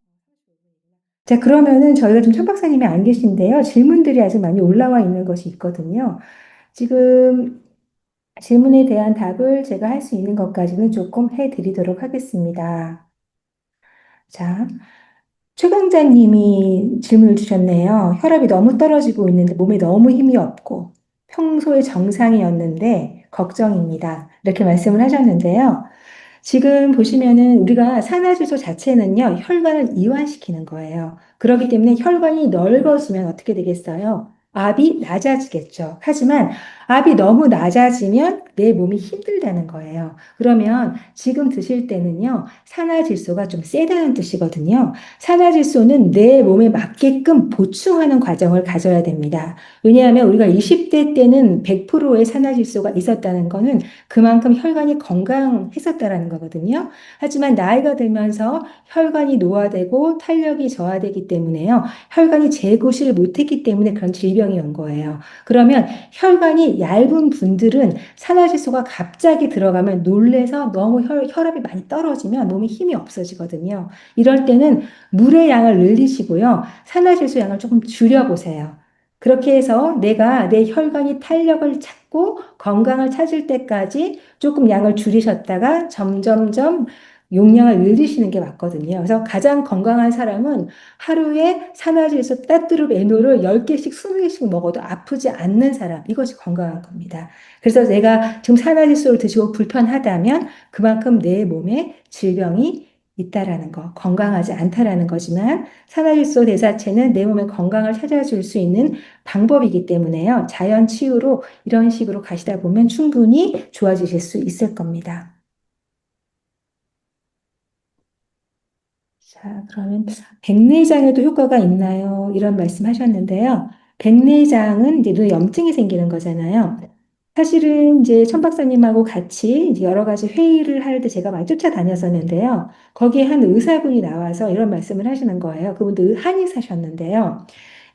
자, 그러면은 저희가 지금 천 박사님이 안 계신데요. 질문들이 아직 많이 올라와 있는 것이 있거든요. 지금 질문에 대한 답을 제가 할 수 있는 것까지는 조금 해드리도록 하겠습니다. 자, 최강자님이 질문을 주셨네요. 혈압이 너무 떨어지고 있는데 몸에 너무 힘이 없고 평소에 정상이었는데 걱정입니다. 이렇게 말씀을 하셨는데요. 지금 보시면은 우리가 산화질소 자체는요, 혈관을 이완시키는 거예요. 그렇기 때문에 혈관이 넓어지면 어떻게 되겠어요? 압이 낮아지겠죠. 하지만 압이 너무 낮아지면 내 몸이 힘들다는 거예요. 그러면 지금 드실 때는요, 산화질소가 좀 세다는 뜻이거든요. 산화질소는 내 몸에 맞게끔 보충하는 과정을 가져야 됩니다. 왜냐하면 우리가 20대 때는 100%의 산화질소가 있었다는 거는 그만큼 혈관이 건강했었다라는 거거든요. 하지만 나이가 들면서 혈관이 노화되고 탄력이 저하되기 때문에요. 혈관이 재구시를 못했기 때문에 그런 질병이 온 거예요. 그러면 혈관이 얇은 분들은 산화질소가 갑자기 들어가면 놀래서 너무 혈압이 많이 떨어지면 몸에 힘이 없어지거든요. 이럴 때는 물의 양을 늘리시고요. 산화질소 양을 조금 줄여보세요. 그렇게 해서 내가 내 혈관이 탄력을 찾고 건강을 찾을 때까지 조금 양을 줄이셨다가 점점점 용량을 늘리시는 게 맞거든요. 그래서 가장 건강한 사람은 하루에 산화질소 따뚜르 에노를 10개씩 20개씩 먹어도 아프지 않는 사람. 이것이 건강한 겁니다. 그래서 내가 지금 산화질소를 드시고 불편하다면 그만큼 내 몸에 질병이 있다라는 거, 건강하지 않다라는 거지만 산화질소 대사체는 내 몸의 건강을 찾아줄 수 있는 방법이기 때문에요. 자연 치유로 이런 식으로 가시다 보면 충분히 좋아지실 수 있을 겁니다. 자, 그러면 백내장에도 효과가 있나요? 이런 말씀 하셨는데요. 백내장은 이제 눈에 염증이 생기는 거잖아요. 사실은 이제 천 박사님하고 같이 이제 여러 가지 회의를 할 때 제가 많이 쫓아다녔었는데요. 거기에 한 의사분이 나와서 이런 말씀을 하시는 거예요. 그분도 한의사셨는데요.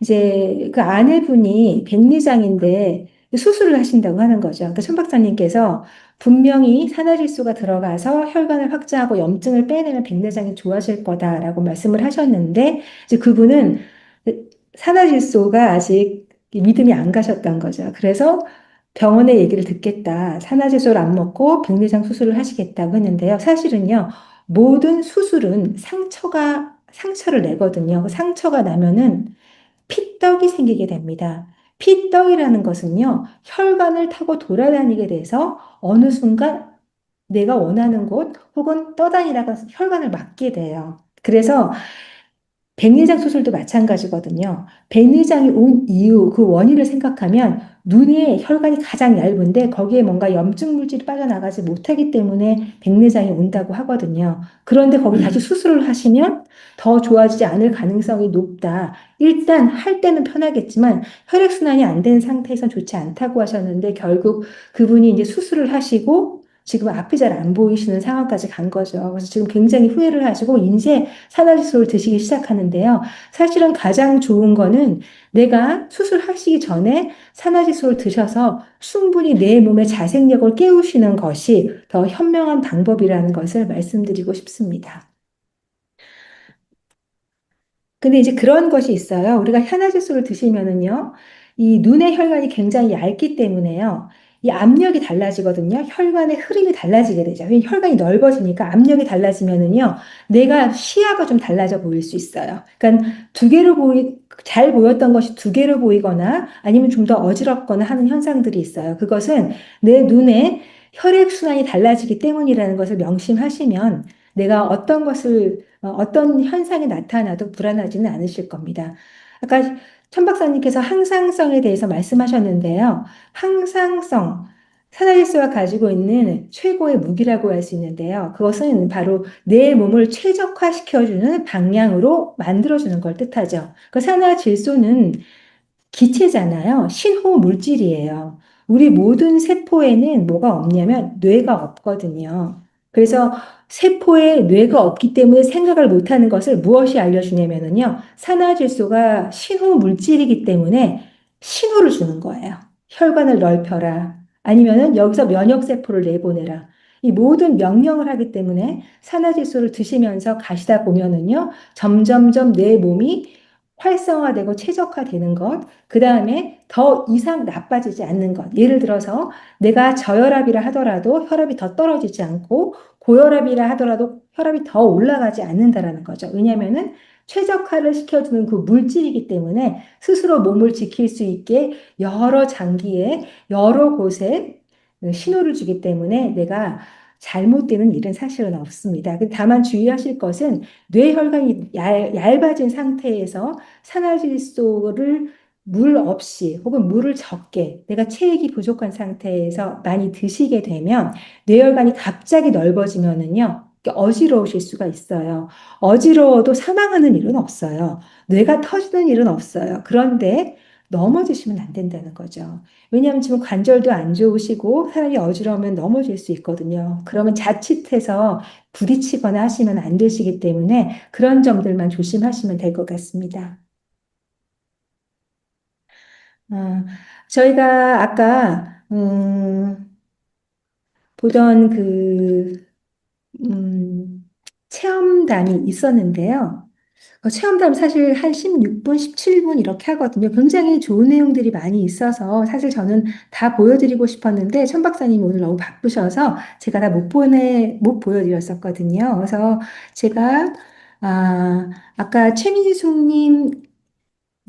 이제 그 아내분이 백내장인데 수술을 하신다고 하는 거죠. 그러니까 천 박사님께서 분명히 산화질소가 들어가서 혈관을 확장하고 염증을 빼내면 백내장이 좋아질 거다라고 말씀을 하셨는데 이제 그분은 산화질소가 아직 믿음이 안 가셨던 거죠. 그래서 병원의 얘기를 듣겠다. 산화질소를 안 먹고 백내장 수술을 하시겠다고 했는데요. 사실은요, 모든 수술은 상처를 내거든요. 그 상처가 나면은 피떡이 생기게 됩니다. 피떡이라는 것은요, 혈관을 타고 돌아다니게 돼서 어느 순간 내가 원하는 곳 혹은 떠다니다가 혈관을 막게 돼요. 그래서 백내장 수술도 마찬가지거든요. 백내장이 온 이유, 그 원인을 생각하면 눈의 혈관이 가장 얇은데 거기에 뭔가 염증 물질이 빠져나가지 못하기 때문에 백내장이 온다고 하거든요. 그런데 거기 다시 수술을 하시면 더 좋아지지 않을 가능성이 높다. 일단 할 때는 편하겠지만 혈액순환이 안 되는 상태에선 좋지 않다고 하셨는데 결국 그분이 이제 수술을 하시고 지금 앞이 잘 안 보이시는 상황까지 간 거죠. 그래서 지금 굉장히 후회를 하시고 이제 산화질소를 드시기 시작하는데요. 사실은 가장 좋은 거는 내가 수술하시기 전에 산화질소를 드셔서 충분히 내 몸의 자생력을 깨우시는 것이 더 현명한 방법이라는 것을 말씀드리고 싶습니다. 근데 이제 그런 것이 있어요. 우리가 산화질소를 드시면은요, 이 눈의 혈관이 굉장히 얇기 때문에요. 이 압력이 달라지거든요. 혈관의 흐름이 달라지게 되죠. 혈관이 넓어지니까 압력이 달라지면은요, 내가 시야가 좀 달라져 보일 수 있어요. 그러니까 잘 보였던 것이 두 개로 보이거나 아니면 좀 더 어지럽거나 하는 현상들이 있어요. 그것은 내 눈에 혈액순환이 달라지기 때문이라는 것을 명심하시면 내가 어떤 현상이 나타나도 불안하지는 않으실 겁니다. 아까 천 박사님께서 항상성에 대해서 말씀하셨는데요. 항상성, 산화질소가 가지고 있는 최고의 무기라고 할 수 있는데요. 그것은 바로 내 몸을 최적화시켜주는 방향으로 만들어주는 걸 뜻하죠. 그 산화질소는 기체잖아요. 신호 물질이에요. 우리 모든 세포에는 뭐가 없냐면 뇌가 없거든요. 그래서 세포에 뇌가 없기 때문에 생각을 못하는 것을 무엇이 알려주냐면요. 산화질소가 신호 물질이기 때문에 신호를 주는 거예요. 혈관을 넓혀라. 아니면은 여기서 면역세포를 내보내라. 이 모든 명령을 하기 때문에 산화질소를 드시면서 가시다 보면은요. 점점점 내 몸이 활성화되고 최적화되는 것, 그 다음에 더 이상 나빠지지 않는 것. 예를 들어서 내가 저혈압이라 하더라도 혈압이 더 떨어지지 않고 고혈압이라 하더라도 혈압이 더 올라가지 않는다라는 거죠. 왜냐하면은 최적화를 시켜주는 그 물질이기 때문에 스스로 몸을 지킬 수 있게 여러 장기에 여러 곳에 신호를 주기 때문에 내가 잘못되는 일은 사실은 없습니다. 다만 주의하실 것은 뇌혈관이 얇아진 상태에서 산화질소를 물 없이 혹은 물을 적게 내가 체액이 부족한 상태에서 많이 드시게 되면 뇌혈관이 갑자기 넓어지면은요. 어지러우실 수가 있어요. 어지러워도 사망하는 일은 없어요. 뇌가 터지는 일은 없어요. 그런데 넘어지시면 안 된다는 거죠. 왜냐하면 지금 관절도 안 좋으시고 사람이 어지러우면 넘어질 수 있거든요. 그러면 자칫해서 부딪히거나 하시면 안 되시기 때문에 그런 점들만 조심하시면 될 것 같습니다. 저희가 아까 보던 체험담이 있었는데요. 체험담 사실 한 16분, 17분 이렇게 하거든요. 굉장히 좋은 내용들이 많이 있어서 사실 저는 다 보여드리고 싶었는데 천 박사님이 오늘 너무 바쁘셔서 제가 다 못 보여드렸었거든요. 그래서 제가 아까 최민숙님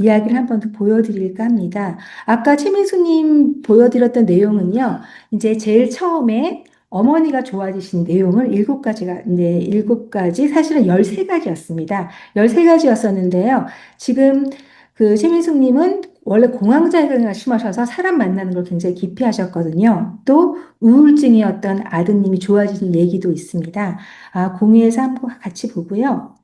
이야기를 한 번 더 보여드릴까 합니다. 아까 최민수님 보여드렸던 내용은요, 이제 제일 처음에 어머니가 좋아지신 내용을 7가지, 사실은 13가지였습니다. 13가지였었는데요. 지금 그 최민숙님은 원래 공황장애가 심하셔서 사람 만나는 걸 굉장히 기피하셨거든요. 또 우울증이었던 아드님이 좋아지는 얘기도 있습니다. 공유해서 한번 같이 보고요.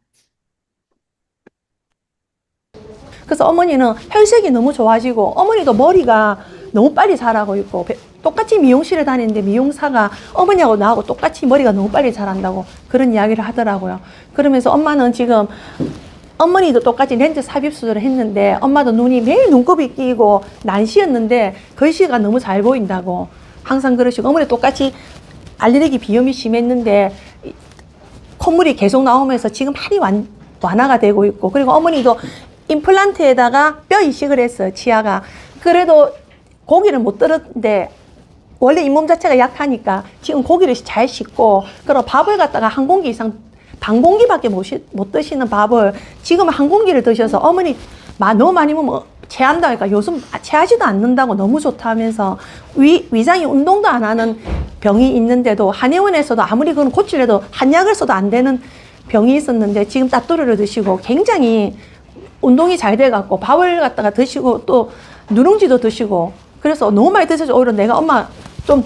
그래서 어머니는 혈색이 너무 좋아지고 어머니도 머리가 너무 빨리 자라고 있고 똑같이 미용실에 다니는데 미용사가 어머니하고 나하고 똑같이 머리가 너무 빨리 자란다고 그런 이야기를 하더라고요. 그러면서 엄마는 지금 어머니도 똑같이 렌즈 삽입 수술을 했는데 엄마도 눈이 매일 눈곱이 끼고 난시였는데 글씨가 너무 잘 보인다고 항상 그러시고 어머니 똑같이 알레르기 비염이 심했는데 콧물이 계속 나오면서 지금 많이 완화가 되고 있고 그리고 어머니도 임플란트에다가 뼈 이식을 했어요. 치아가. 그래도 고기를 못 들었는데 원래 잇몸 자체가 약하니까 지금 고기를 잘 씹고 그리고 밥을 갖다가 한 공기 이상 반 공기밖에 못 드시는 밥을 지금 한 공기를 드셔서 어머니 너무 많이 먹으면 체한다 하니까 요즘 체하지도 않는다고 너무 좋다 하면서 위장이 운동도 안 하는 병이 있는데도 한의원에서도 아무리 그건 고치려도 한약을 써도 안 되는 병이 있었는데 지금 따뚜르를 드시고 굉장히 운동이 잘 돼갖고 밥을 갖다가 드시고 또 누룽지도 드시고 그래서 너무 많이 드셔서 오히려 내가 엄마 좀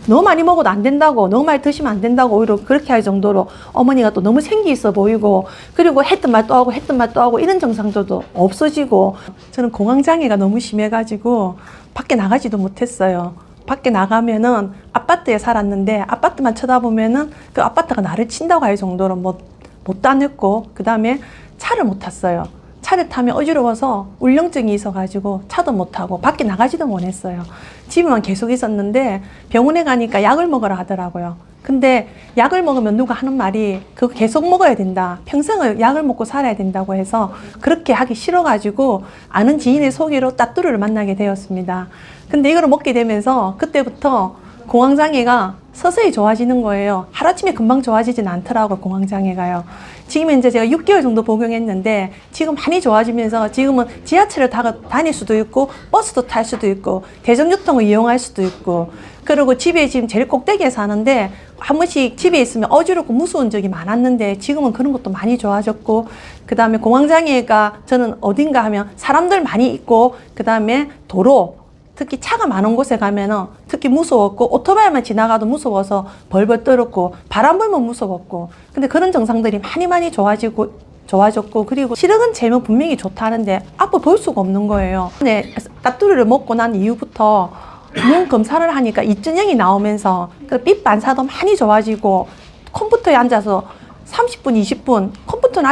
너무 많이 먹어도 안 된다고 너무 많이 드시면 안 된다고 오히려 그렇게 할 정도로 어머니가 또 너무 생기 있어 보이고 그리고 했던 말도 하고 했던 말도 하고 이런 증상들도 없어지고 저는 공황장애가 너무 심해가지고 밖에 나가지도 못했어요. 밖에 나가면은 아파트에 살았는데 아파트만 쳐다보면은 그 아파트가 나를 친다고 할 정도로 못 다녔고 그 다음에 차를 못 탔어요. 차를 타면 어지러워서 울렁증이 있어가지고 차도 못 타고 밖에 나가지도 못했어요. 집에만 계속 있었는데 병원에 가니까 약을 먹으라 하더라고요. 근데 약을 먹으면 누가 하는 말이 그거 계속 먹어야 된다. 평생을 약을 먹고 살아야 된다고 해서 그렇게 하기 싫어가지고 아는 지인의 소개로 따뚜르를 만나게 되었습니다. 근데 이걸 먹게 되면서 그때부터 공황장애가 서서히 좋아지는 거예요. 하루아침에 금방 좋아지진 않더라고요, 공황장애가요. 지금 이제 제가 6개월 정도 복용했는데 지금 많이 좋아지면서 지금은 지하철을 다닐 수도 있고 버스도 탈 수도 있고 대중교통을 이용할 수도 있고 그리고 집에 지금 제일 꼭대기에 사는데 한 번씩 집에 있으면 어지럽고 무서운 적이 많았는데 지금은 그런 것도 많이 좋아졌고 그 다음에 공황장애가 저는 어딘가 하면 사람들 많이 있고 그 다음에 도로 특히 차가 많은 곳에 가면은 특히 무서웠고 오토바이만 지나가도 무서워서 벌벌 떨었고 바람 불면 무서웠고 근데 그런 증상들이 많이 좋아졌고 그리고 시력은 재면 분명히 좋다는데 앞을 볼 수가 없는 거예요. 근데 따뚜리를 먹고 난 이후부터 눈 검사를 하니까 2.0이 나오면서 그 빛 반사도 많이 좋아지고 컴퓨터에 앉아서 30분, 20분 컴퓨터는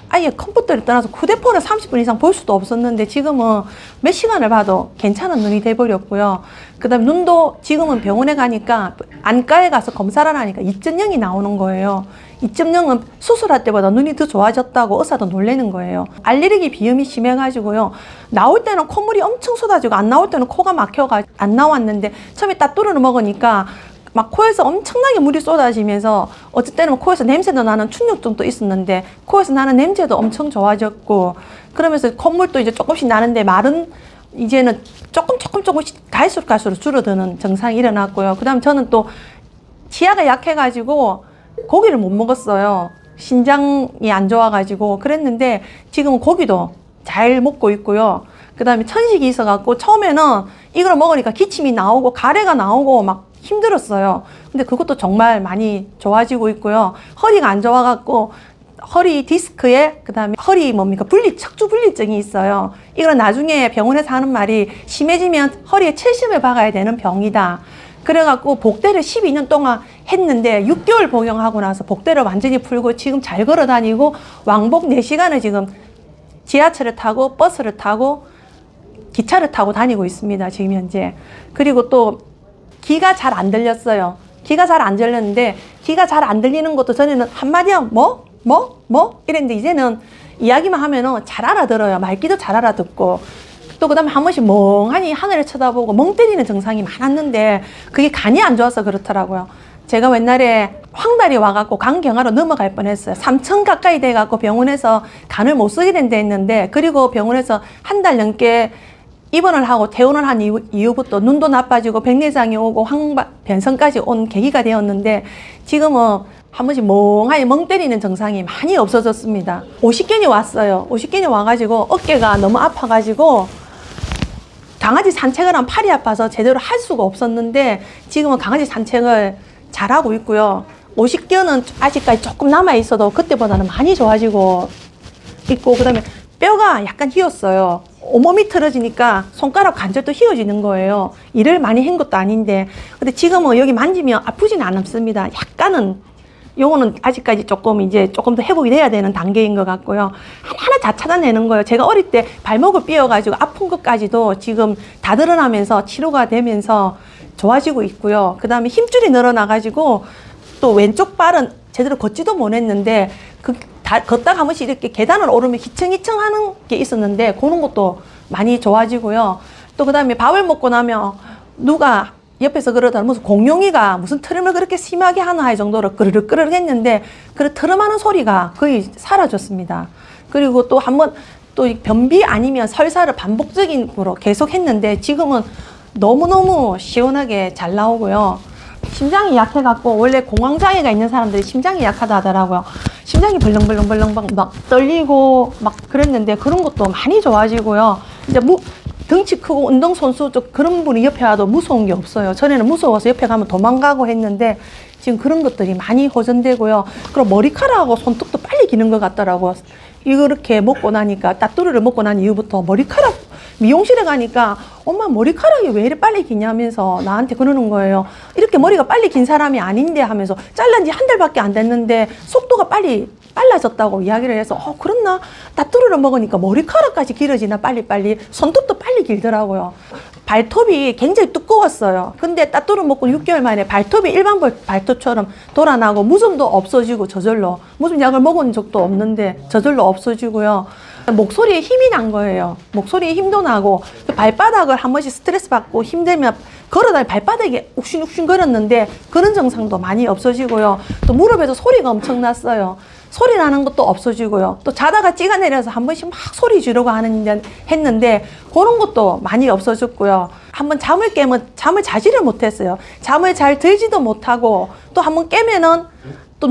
아예 컴퓨터를 떠나서 휴대폰을 30분 이상 볼 수도 없었는데 지금은 몇 시간을 봐도 괜찮은 눈이 돼버렸고요. 그 다음에 눈도 지금은 병원에 가니까 안과에 가서 검사를 하니까 2.0이 나오는 거예요. 2.0은 수술할 때보다 눈이 더 좋아졌다고 의사도 놀라는 거예요. 알레르기 비염이 심해가지고요. 나올 때는 콧물이 엄청 쏟아지고 안 나올 때는 코가 막혀가지고 안 나왔는데 처음에 따뚜르를 먹으니까 막 코에서 엄청나게 물이 쏟아지면서 어쩔 때는 코에서 냄새도 나는 충격증도 있었는데 코에서 나는 냄새도 엄청 좋아졌고 그러면서 콧물도 이제 조금씩 나는데 말은 이제는 조금씩 갈수록 줄어드는 증상이 일어났고요. 그 다음 저는 또 치아가 약해가지고 고기를 못 먹었어요. 신장이 안 좋아가지고 그랬는데 지금은 고기도 잘 먹고 있고요. 그 다음에 천식이 있어갖고 처음에는 이걸 먹으니까 기침이 나오고 가래가 나오고 막 힘들었어요. 근데 그것도 정말 많이 좋아지고 있고요. 허리가 안 좋아갖고 허리 디스크에 그 다음에 허리 척추 분리증이 있어요. 이건 나중에 병원에서 하는 말이 심해지면 허리에 70을 박아야 되는 병이다. 그래갖고 복대를 12년 동안 했는데 6개월 복용하고 나서 복대를 완전히 풀고 지금 잘 걸어 다니고 왕복 4시간을 지금 지하철을 타고 버스를 타고 기차를 타고 다니고 있습니다. 지금 현재. 그리고 또 귀가 잘 안 들렸어요. 귀가 잘 안 들렸는데 귀가 잘 안 들리는 것도 전에는 한마디 하면 뭐 이랬는데 이제는 이야기만 하면은 잘 알아들어요. 말귀도 잘 알아듣고 또 그다음에 한 번씩 멍하니 하늘을 쳐다보고 멍 때리는 증상이 많았는데 그게 간이 안 좋아서 그렇더라고요. 제가 옛날에 황달이 와갖고 간경화로 넘어갈 뻔했어요. 3천 가까이 돼갖고 병원에서 간을 못 쓰게 된다 했는데 그리고 병원에서 한 달 넘게 입원을 하고 퇴원을 한 이후부터 눈도 나빠지고 백내장이 오고 변성까지 온 계기가 되었는데 지금은 한 번씩 멍하니 멍 때리는 증상이 많이 없어졌습니다. 50견이 왔어요. 50견이 와가지고 어깨가 너무 아파가지고 강아지 산책을 하면 팔이 아파서 제대로 할 수가 없었는데 지금은 강아지 산책을 잘하고 있고요. 50견은 아직까지 조금 남아있어도 그때보다는 많이 좋아지고 있고 그 다음에 뼈가 약간 휘었어요. 온몸이 틀어지니까 손가락 관절도 휘어지는 거예요. 일을 많이 한 것도 아닌데 근데 지금은 여기 만지면 아프지는 않습니다. 약간은 요거는 아직까지 조금 더 회복이 돼야 되는 단계인 것 같고요. 하나하나 다 찾아내는 거예요. 제가 어릴 때 발목을 삐어가지고 아픈 것까지도 지금 다 드러나면서 치료가 되면서 좋아지고 있고요. 그 다음에 힘줄이 늘어나가지고 또 왼쪽 발은 제대로 걷지도 못했는데 걷다가 한 번씩 이렇게 계단을 오르면 희청희청 하는 게 있었는데 그런 것도 많이 좋아지고요. 또 그 다음에 밥을 먹고 나면 누가 옆에서 그러다 무슨 공룡이가 무슨 트름을 그렇게 심하게 하나 할 정도로 끄르륵 했는데 그 트름하는 소리가 거의 사라졌습니다. 그리고 또 한 번 또 변비 아니면 설사를 반복적으로 계속 했는데 지금은 너무너무 시원하게 잘 나오고요. 심장이 약해갖고 원래 공황장애가 있는 사람들이 심장이 약하다 하더라고요. 심장이 벌렁벌렁벌렁 막 떨리고 막 그랬는데 그런 것도 많이 좋아지고요. 이제 덩치 크고 운동선수 쪽 그런 분이 옆에 와도 무서운 게 없어요. 전에는 무서워서 옆에 가면 도망가고 했는데 지금 그런 것들이 많이 호전되고요. 그리고 머리카락하고 손톱도 빨리 기는 것 같더라고요. 이렇게 먹고 나니까 따뚜루를 먹고 난 이후부터 머리카락 미용실에 가니까 엄마 머리카락이 왜 이렇게 빨리 기냐면서 나한테 그러는 거예요. 이렇게 머리가 빨리 긴 사람이 아닌데 하면서 잘란 지 한 달밖에 안 됐는데 속도가 빨라졌다고 이야기를 해서 그렇나? 따뚜루를 먹으니까 머리카락까지 길어지나 빨리빨리 손톱도 빨리 길더라고요. 발톱이 굉장히 두꺼웠어요. 근데 따뚜루 먹고 6개월 만에 발톱이 일반 발톱처럼 돌아나고 무좀도 없어지고 저절로 무슨 약을 먹은 적도 없는데 저절로 없어지고요. 목소리에 힘이 난 거예요. 목소리에 힘도 나고 발바닥을 한 번씩 스트레스 받고 힘들면 걸어다니 발바닥이 욱신욱신 거렸는데 그런 증상도 많이 없어지고요. 또 무릎에도 소리가 엄청 났어요. 소리 나는 것도 없어지고요. 또 자다가 찌가 내려서 한 번씩 막 소리 지르고 했는데 그런 것도 많이 없어졌고요. 한번 잠을 깨면 잠을 자지를 못했어요. 잠을 잘 들지도 못하고 또 한번 깨면은 또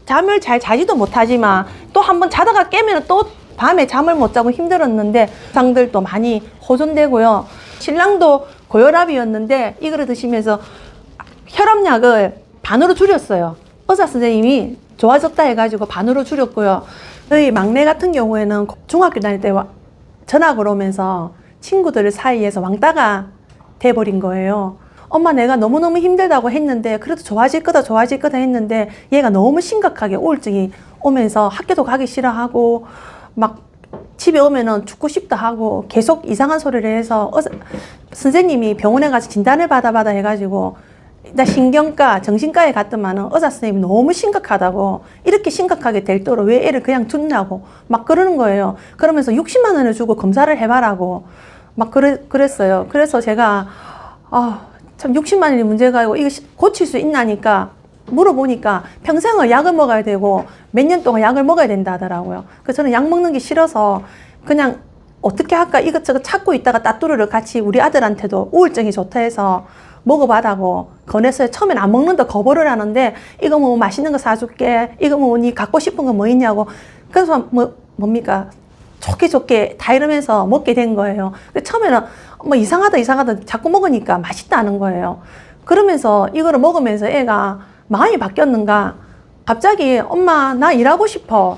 잠을 잘 자지도 못하지만 또 한번 자다가 깨면 또 밤에 잠을 못 자고 힘들었는데 상들도 많이 호전되고요. 신랑도 고혈압이었는데 이거를 드시면서 혈압약을 반으로 줄였어요. 의사 선생님이 좋아졌다 해가지고 반으로 줄였고요. 저희 막내 같은 경우에는 중학교 다닐 때 전학을 오면서 친구들 사이에서 왕따가 돼버린 거예요. 엄마 내가 너무너무 힘들다고 했는데 그래도 좋아질 거다 했는데 얘가 너무 심각하게 우울증이 오면서 학교도 가기 싫어하고 막 집에 오면은 죽고 싶다 하고 계속 이상한 소리를 해서 선생님이 병원에 가서 진단을 받아 해가지고 나 신경과 정신과에 갔더만은 의사 선생님이 너무 심각하다고 이렇게 심각하게 될 도로 왜 애를 그냥 둔다고 막 그러는 거예요. 그러면서 60만 원을 주고 검사를 해봐라고 막 그랬어요. 그래서 제가 참 60만 원이 문제가 아니고 이거 고칠 수 있나니까 물어보니까 평생을 약을 먹어야 되고 몇 년 동안 약을 먹어야 된다 하더라고요. 그래서 저는 약 먹는 게 싫어서 그냥 어떻게 할까 이것저것 찾고 있다가 따뚜루를 같이 우리 아들한테도 우울증이 좋다 해서 먹어봐라고 권했어요. 처음엔 안 먹는다 거부를 하는데 이거 뭐 맛있는 거 사줄게. 이거 뭐 니 갖고 싶은 거 뭐 있냐고. 그래서 뭡니까? 좋게 다 이러면서 먹게 된 거예요. 처음에는 뭐 이상하다 자꾸 먹으니까 맛있다는 거예요. 그러면서 이거를 먹으면서 애가 마음이 바뀌었는가 갑자기 엄마 나 일하고 싶어.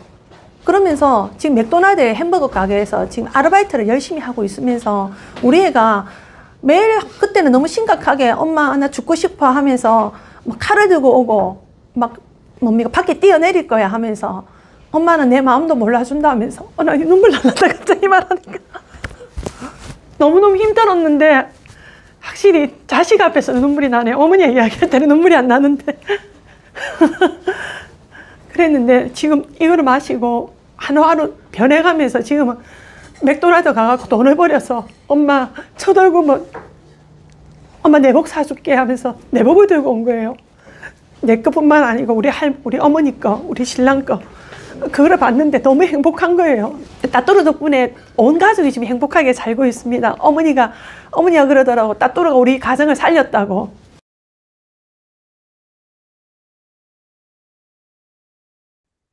그러면서 지금 맥도날드 햄버거 가게에서 지금 아르바이트를 열심히 하고 있으면서 우리 애가 매일 그때는 너무 심각하게 엄마 나 죽고 싶어 하면서 막 칼을 들고 오고 막 뭡니까 밖에 뛰어내릴 거야 하면서 엄마는 내 마음도 몰라준다 하면서 나 눈물 날랐다 갑자기 말하니까 너무너무 힘들었는데 확실히 자식 앞에서 눈물이 나네. 어머니 이야기할 때는 눈물이 안 나는데 그랬는데 지금 이거를 마시고 하루하루 변해가면서 지금은 맥도날드 가갖고 돈을 버려서 엄마 쳐들고 엄마 내복 사줄게 하면서 내복을 들고 온 거예요. 내 것뿐만 아니고 우리 어머니 거, 우리 신랑 거 그거를 봤는데 너무 행복한 거예요. 따뚜루 덕분에 온 가족이 지금 행복하게 살고 있습니다. 어머니가 그러더라고. 따뚜루가 우리 가정을 살렸다고.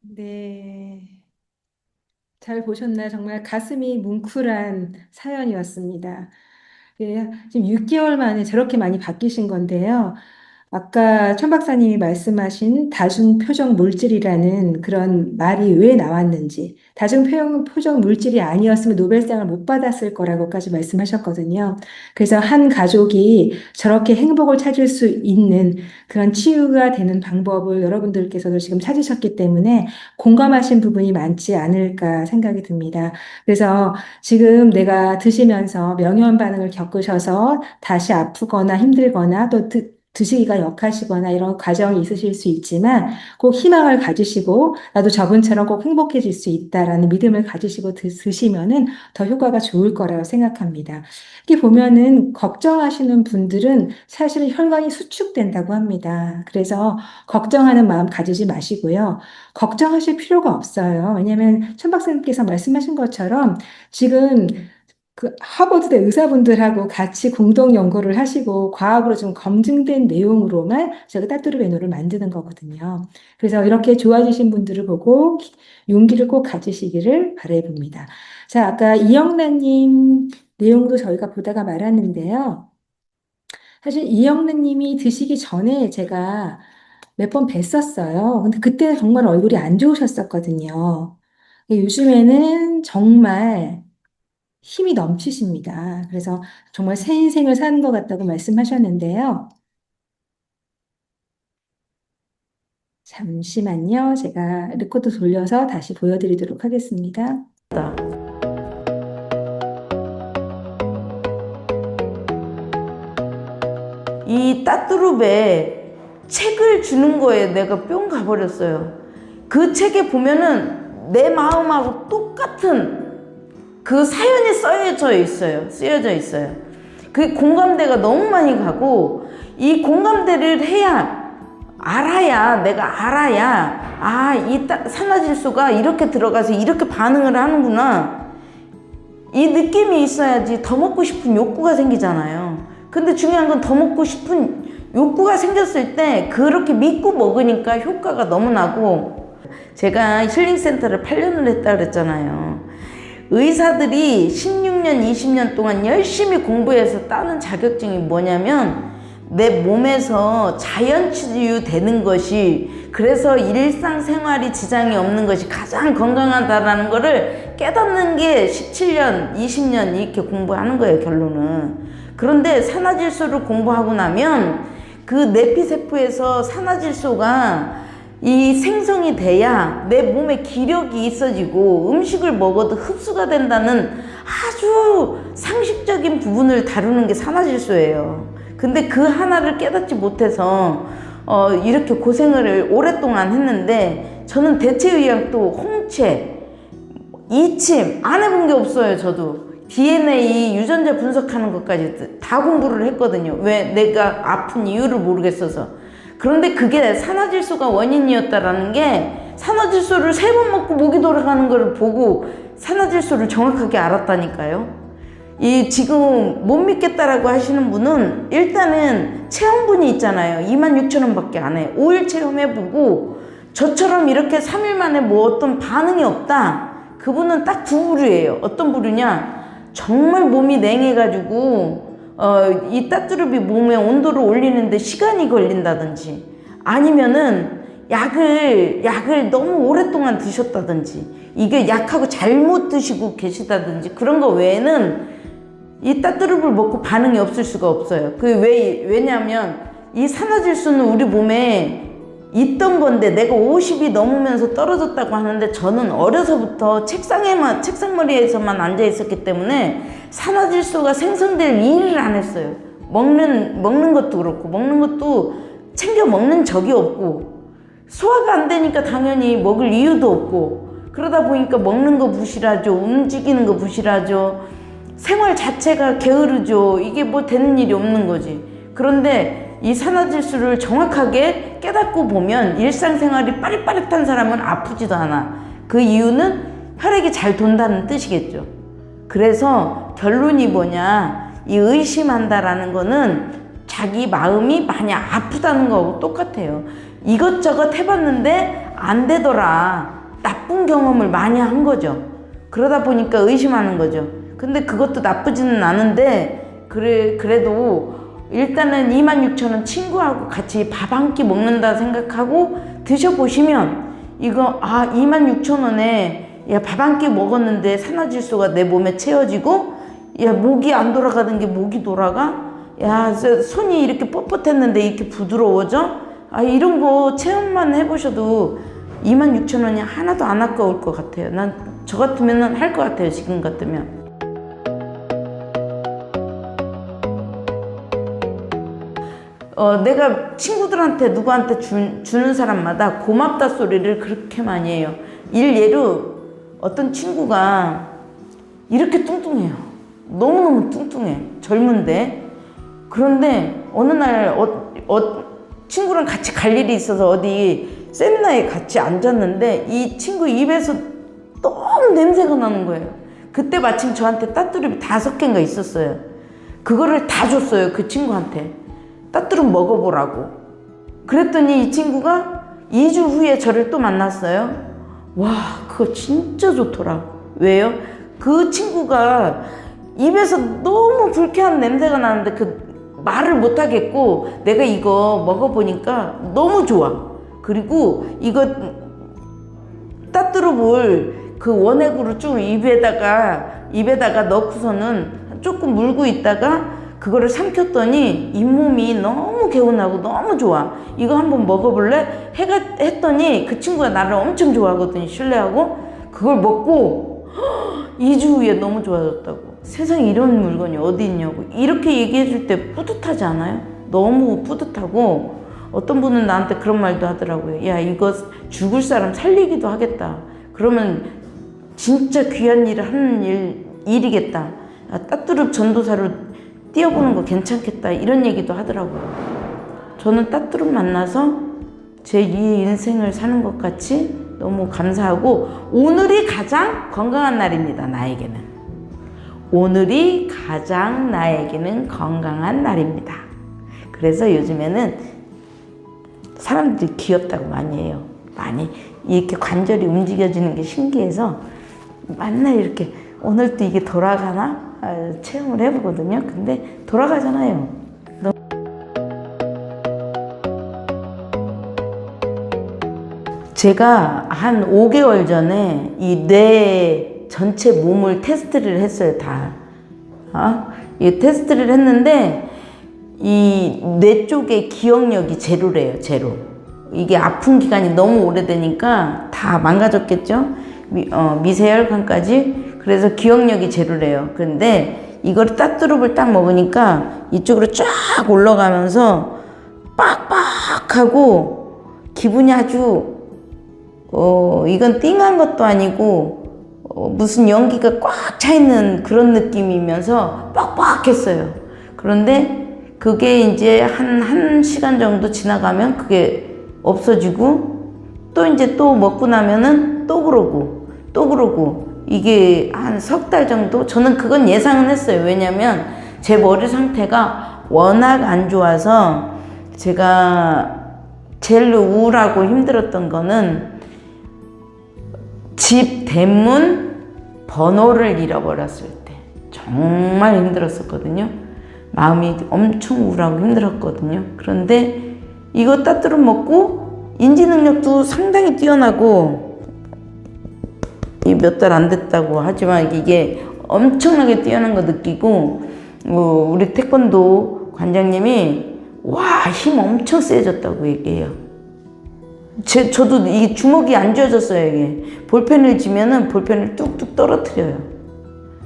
네. 잘 보셨나요? 정말 가슴이 뭉클한 사연이었습니다. 예, 지금 6개월 만에 저렇게 많이 바뀌신 건데요. 아까 천 박사님이 말씀하신 다중표적 물질이라는 그런 말이 왜 나왔는지, 다중표적 물질이 아니었으면 노벨상을 못 받았을 거라고까지 말씀하셨거든요. 그래서 한 가족이 저렇게 행복을 찾을 수 있는 그런 치유가 되는 방법을 여러분들께서도 지금 찾으셨기 때문에 공감하신 부분이 많지 않을까 생각이 듭니다. 그래서 지금 내가 드시면서 명현 반응을 겪으셔서 다시 아프거나 힘들거나 또 드시기가 역하시거나 이런 과정이 있으실 수 있지만 꼭 희망을 가지시고 나도 저분처럼 꼭 행복해질 수 있다라는 믿음을 가지시고 드시면은 더 효과가 좋을 거라고 생각합니다. 이렇게 보면은 걱정하시는 분들은 사실은 혈관이 수축된다고 합니다. 그래서 걱정하는 마음 가지지 마시고요. 걱정하실 필요가 없어요. 왜냐하면 천 박사님께서 말씀하신 것처럼 지금 그 하버드대 의사분들하고 같이 공동 연구를 하시고 과학으로 좀 검증된 내용으로만 제가 따뚜르 베노를 만드는 거거든요. 그래서 이렇게 좋아지신 분들을 보고 용기를 꼭 가지시기를 바라봅니다. 자, 아까 이영란님 내용도 저희가 보다가 말았는데요. 사실 이영란님이 드시기 전에 제가 몇 번 뵀었어요. 근데 그때 정말 얼굴이 안 좋으셨었거든요. 요즘에는 정말 힘이 넘치십니다. 그래서 정말 새 인생을 사는 것 같다고 말씀하셨는데요. 잠시만요. 제가 레코드 돌려서 다시 보여드리도록 하겠습니다. 이 따뚜룹에 책을 주는 거에 내가 뿅 가버렸어요. 그 책에 보면은 내 마음하고 똑같은 그 사연이 쓰여져 있어요. 그 공감대가 너무 많이 가고, 이 공감대를 내가 알아야, 이 산화질소가 이렇게 들어가서 이렇게 반응을 하는구나. 이 느낌이 있어야지 더 먹고 싶은 욕구가 생기잖아요. 근데 중요한 건 더 먹고 싶은 욕구가 생겼을 때 그렇게 믿고 먹으니까 효과가 너무 나고, 제가 힐링센터를 8년을 했다 그랬잖아요. 의사들이 16년, 20년 동안 열심히 공부해서 따는 자격증이 뭐냐면, 내 몸에서 자연치유 되는 것이, 그래서 일상생활이 지장이 없는 것이 가장 건강하다라는 거를 깨닫는 게 17년, 20년 이렇게 공부하는 거예요, 결론은. 그런데 산화질소를 공부하고 나면 그 내피세포에서 산화질소가 이 생성이 돼야 내 몸에 기력이 있어지고 음식을 먹어도 흡수가 된다는 아주 상식적인 부분을 다루는 게 산화질소예요. 근데 그 하나를 깨닫지 못해서 이렇게 고생을 오랫동안 했는데, 저는 대체의학도 홍채, 이침 안 해본 게 없어요. 저도 DNA 유전자 분석하는 것까지 다 공부를 했거든요. 왜? 내가 아픈 이유를 모르겠어서. 그런데 그게 산화질소가 원인이었다라는 게, 산화질소를 3번 먹고 목이 돌아가는 걸 보고 산화질소를 정확하게 알았다니까요. 이 지금 못 믿겠다라고 하시는 분은 일단은 체험분이 있잖아요. 26,000원 밖에 안 해. 5일 체험해보고 저처럼 이렇게 3일 만에 뭐 어떤 반응이 없다, 그분은 딱 2부류예요. 어떤 부류냐, 정말 몸이 냉해가지고 이 따뚜릅이 몸의 온도를 올리는데 시간이 걸린다든지, 아니면은 약을 너무 오랫동안 드셨다든지, 이게 약하고 잘못 드시고 계시다든지, 그런 거 외에는 이 따뚜릅을 먹고 반응이 없을 수가 없어요. 왜냐면 이 산화질소는 우리 몸에 있던 건데, 내가 50이 넘으면서 떨어졌다고 하는데, 저는 어려서부터 책상머리에서만 앉아 있었기 때문에 산화질소가 생성될 일을 안 했어요. 먹는 것도 그렇고, 먹는 것도 챙겨 먹는 적이 없고, 소화가 안 되니까 당연히 먹을 이유도 없고, 그러다 보니까 먹는 거 부실하죠. 움직이는 거 부실하죠. 생활 자체가 게으르죠. 이게 뭐 되는 일이 없는 거지. 그런데 이 산화질소를 정확하게 깨닫고 보면 일상생활이 빠릿빠릿한 사람은 아프지도 않아. 그 이유는 혈액이 잘 돈다는 뜻이겠죠. 그래서 결론이 뭐냐, 이 의심한다라는 거는 자기 마음이 많이 아프다는 거하고 똑같아요. 이것저것 해봤는데 안 되더라, 나쁜 경험을 많이 한 거죠. 그러다 보니까 의심하는 거죠. 근데 그것도 나쁘지는 않은데, 그래도 일단은 26,000원 친구하고 같이 밥 한 끼 먹는다 생각하고 드셔보시면, 이거 26,000원에 야, 밥 한 끼 먹었는데 산화질소가 내 몸에 채워지고, 야, 목이 안 돌아가는 게 목이 돌아가? 야, 손이 이렇게 뻣뻣했는데 이렇게 부드러워져? 이런 거 체험만 해보셔도 26,000원이 하나도 안 아까울 것 같아요. 난 저 같으면 할 것 같아요. 지금 같으면. 내가 친구들한테 누구한테 주는 사람마다 고맙다 소리를 그렇게 많이 해요. 일예로 어떤 친구가 이렇게 뚱뚱해요. 너무너무 뚱뚱해. 젊은데. 그런데 어느 날 친구랑 같이 갈 일이 있어서 어디 세미나에 같이 앉았는데, 이 친구 입에서 너무 냄새가 나는 거예요. 그때 마침 저한테 따뚜름이 5개인가 있었어요. 그거를 다 줬어요. 그 친구한테. 따뚜름 먹어보라고. 그랬더니 이 친구가 2주 후에 저를 또 만났어요. 와, 그거 진짜 좋더라. 왜요? 그 친구가 입에서 너무 불쾌한 냄새가 나는데 그 말을 못 하겠고, 내가 이거 먹어보니까 너무 좋아. 그리고 이거 따뚜름을 그 원액으로 쭉 입에다가 넣고서는 조금 물고 있다가 그거를 삼켰더니 잇몸이 너무 개운하고 너무 좋아. 이거 한번 먹어볼래? 했더니 그 친구가 나를 엄청 좋아하거든요. 신뢰하고. 그걸 먹고 2주 후에 너무 좋아졌다고. 세상에 이런 물건이 어디 있냐고. 이렇게 얘기해 줄 때 뿌듯하지 않아요? 너무 뿌듯하고, 어떤 분은 나한테 그런 말도 하더라고요. 야, 이거 죽을 사람 살리기도 하겠다. 그러면 진짜 귀한 일을 하는 일이겠다. 야, 따뚜릅 전도사로 뛰어보는 거 괜찮겠다. 이런 얘기도 하더라고요. 저는 따뚜릅 만나서 제 2의 인생을 사는 것 같이 너무 감사하고, 오늘이 가장 건강한 날입니다. 나에게는. 오늘이 가장 나에게는 건강한 날입니다. 그래서 요즘에는 사람들이 귀엽다고 많이 해요. 많이 이렇게 관절이 움직여지는 게 신기해서 맨날 이렇게 오늘도 이게 돌아가나 체험을 해보거든요. 근데 돌아가잖아요. 제가 한 5개월 전에 이 뇌 전체 몸을 테스트를 했어요. 다. 이 테스트를 했는데 이 뇌 쪽의 기억력이 제로래요. 제로. 이게 아픈 기간이 너무 오래되니까 다 망가졌겠죠. 미세혈관까지. 그래서 기억력이 제로래요. 그런데 이걸 따뚜릅을 딱 먹으니까 이쪽으로 쫙 올라가면서 빡빡하고 기분이 아주 이건 띵한 것도 아니고 무슨 연기가 꽉 차있는 그런 느낌이면서 빡빡했어요. 그런데 그게 이제 한 시간 정도 지나가면 그게 없어지고, 또 이제 또 먹고 나면은 또 그러고 이게 한 3달 정도? 저는 그건 예상은 했어요. 왜냐면 제 머리 상태가 워낙 안 좋아서, 제가 제일 우울하고 힘들었던 거는 집 대문 번호를 잃어버렸을 때 정말 힘들었었거든요. 마음이 엄청 우울하고 힘들었거든요. 그런데 이거 따뚜름 먹고 인지 능력도 상당히 뛰어나고, 몇 달 안 됐다고 하지만 이게 엄청나게 뛰어난 거 느끼고, 우리 태권도 관장님이 와, 힘 엄청 세졌다고 얘기해요. 저도 이 주먹이 안 쥐어졌어요. 이게 볼펜을 쥐면은 볼펜을 뚝뚝 떨어뜨려요.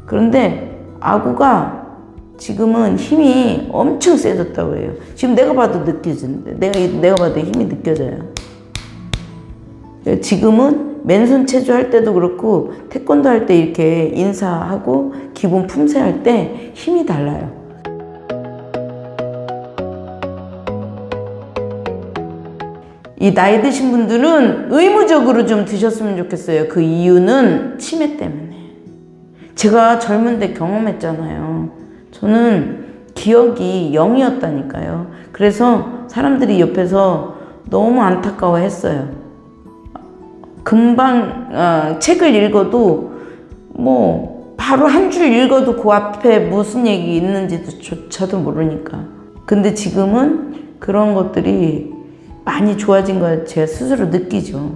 그런데 아구가 지금은 힘이 엄청 세졌다고 해요. 지금 내가 봐도 느껴지는데, 내가 봐도 힘이 느껴져요. 지금은 맨손 체조 할 때도 그렇고 태권도 할 때 이렇게 인사하고 기본 품새할 때 힘이 달라요. 이 나이 드신 분들은 의무적으로 좀 드셨으면 좋겠어요. 그 이유는 치매 때문에. 제가 젊은 때 경험했잖아요. 저는 기억이 0이었다니까요. 그래서 사람들이 옆에서 너무 안타까워 했어요. 금방 책을 읽어도 뭐 바로 한 줄 읽어도 그 앞에 무슨 얘기 있는지조차도 모르니까. 근데 지금은 그런 것들이 많이 좋아진 걸 제가 스스로 느끼죠.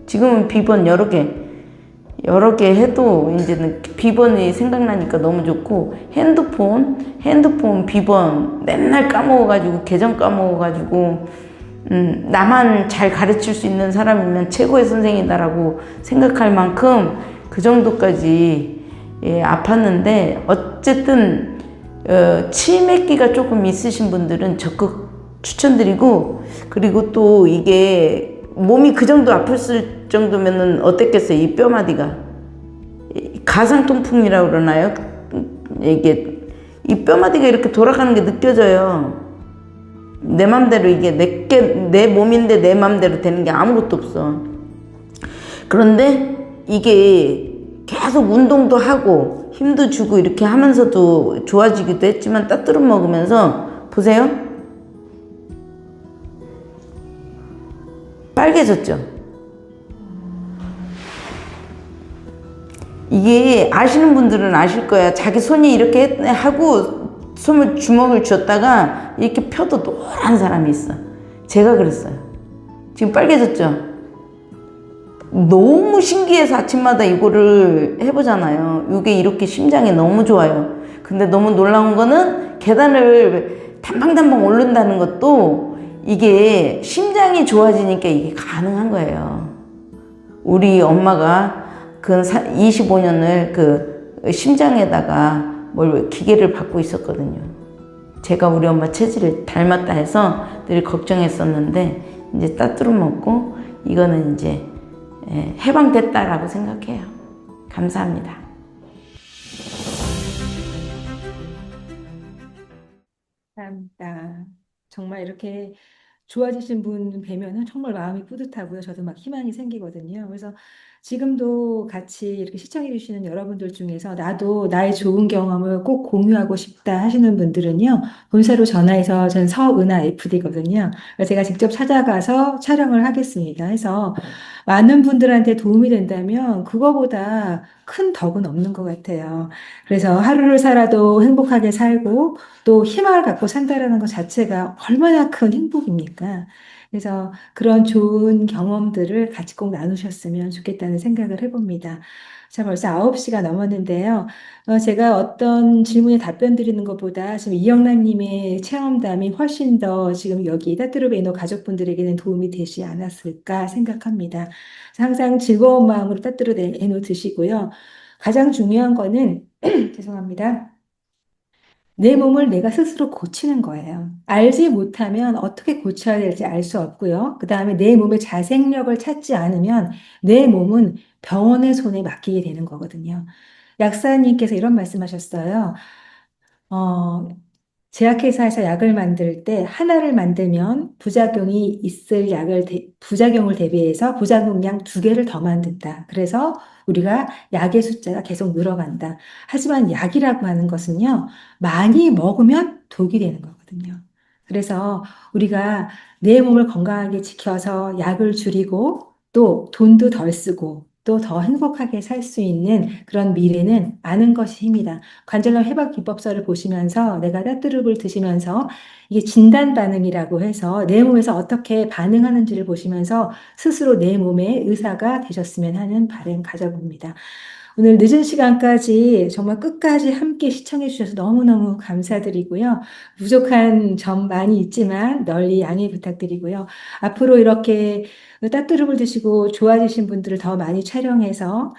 지금은 비번 여러 개 해도 이제는 비번이 생각나니까 너무 좋고, 핸드폰 비번 맨날 까먹어가지고, 계정 까먹어가지고, 나만 잘 가르칠 수 있는 사람이면 최고의 선생이다라고 생각할 만큼 그 정도까지 아팠는데, 어쨌든 치매기가 조금 있으신 분들은 적극 추천드리고, 그리고 또 이게 몸이 그 정도 아팠을 정도면은 어땠겠어요? 이 뼈마디가 가상통풍이라고 그러나요? 이게 이 뼈마디가 이렇게 돌아가는 게 느껴져요. 내 맘대로 이게 내 몸인데 내 맘대로 되는 게 아무것도 없어. 그런데 이게 계속 운동도 하고 힘도 주고 이렇게 하면서도 좋아지기도 했지만 따뜻한 먹으면서 보세요. 빨개졌죠? 이게 아시는 분들은 아실 거야. 자기 손이 이렇게 하고 손을 주먹을 쥐었다가 이렇게 펴도 노란 사람이 있어. 제가 그랬어요. 지금 빨개졌죠? 너무 신기해서 아침마다 이거를 해보잖아요. 이게 이렇게 심장에 너무 좋아요. 근데 너무 놀라운 거는 계단을 단방단방 오른다는 것도 이게 심장이 좋아지니까 이게 가능한 거예요. 우리 엄마가 그 25년을 그 심장에다가 뭘 기계를 받고 있었거든요. 제가 우리 엄마 체질을 닮았다 해서 늘 걱정했었는데 이제 따뚜루 먹고 이거는 이제 해방됐다라고 생각해요. 감사합니다. 감사합니다. 정말 이렇게 좋아지신 분 뵈면은 정말 마음이 뿌듯하고요. 저도 막 희망이 생기거든요. 그래서 지금도 같이 이렇게 시청해 주시는 여러분들 중에서 나도 나의 좋은 경험을 꼭 공유하고 싶다 하시는 분들은요. 본사로 전화해서 전 서은하 FD거든요. 그래서 제가 직접 찾아가서 촬영을 하겠습니다. 해서 많은 분들한테 도움이 된다면 그거보다 큰 덕은 없는 것 같아요. 그래서 하루를 살아도 행복하게 살고 또 희망을 갖고 산다라는 것 자체가 얼마나 큰 행복입니까? 그래서 그런 좋은 경험들을 같이 꼭 나누셨으면 좋겠다는 생각을 해봅니다. 자, 벌써 9시가 넘었는데요. 제가 어떤 질문에 답변 드리는 것보다 지금 이영란님의 체험담이 훨씬 더 지금 여기 따뚜르베이노 가족분들에게는 도움이 되지 않았을까 생각합니다. 항상 즐거운 마음으로 따뚜르베이노 드시고요. 가장 중요한 거는 죄송합니다. 내 몸을 내가 스스로 고치는 거예요. 알지 못하면 어떻게 고쳐야 될지 알 수 없고요. 그 다음에 내 몸의 자생력을 찾지 않으면 내 몸은 병원의 손에 맡기게 되는 거거든요. 약사님께서 이런 말씀하셨어요. 어, 제약회사에서 약을 만들 때 하나를 만들면 부작용이 있을 부작용을 대비해서 부작용량 2개를 더 만든다. 그래서 우리가 약의 숫자가 계속 늘어간다. 하지만 약이라고 하는 것은요, 많이 먹으면 독이 되는 거거든요. 그래서 우리가 내 몸을 건강하게 지켜서 약을 줄이고 또 돈도 덜 쓰고 또 더 행복하게 살 수 있는 그런 미래는 아는 것이 힘이다. 관절염 회복 기법서를 보시면서 내가 따뚜룹을 드시면서 이게 진단 반응이라고 해서 내 몸에서 어떻게 반응하는지를 보시면서 스스로 내 몸의 의사가 되셨으면 하는 바람 가져봅니다. 오늘 늦은 시간까지 정말 끝까지 함께 시청해 주셔서 너무너무 감사드리고요. 부족한 점 많이 있지만 널리 양해 부탁드리고요. 앞으로 이렇게 따뚜름을 드시고 좋아지신 분들을 더 많이 촬영해서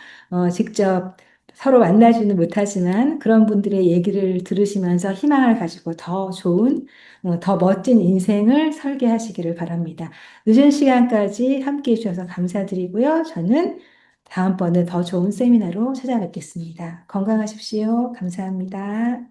직접 서로 만나지는 못하지만 그런 분들의 얘기를 들으시면서 희망을 가지고 더 좋은, 더 멋진 인생을 설계하시기를 바랍니다. 늦은 시간까지 함께 해주셔서 감사드리고요. 저는 다음번에 더 좋은 세미나로 찾아뵙겠습니다. 건강하십시오. 감사합니다.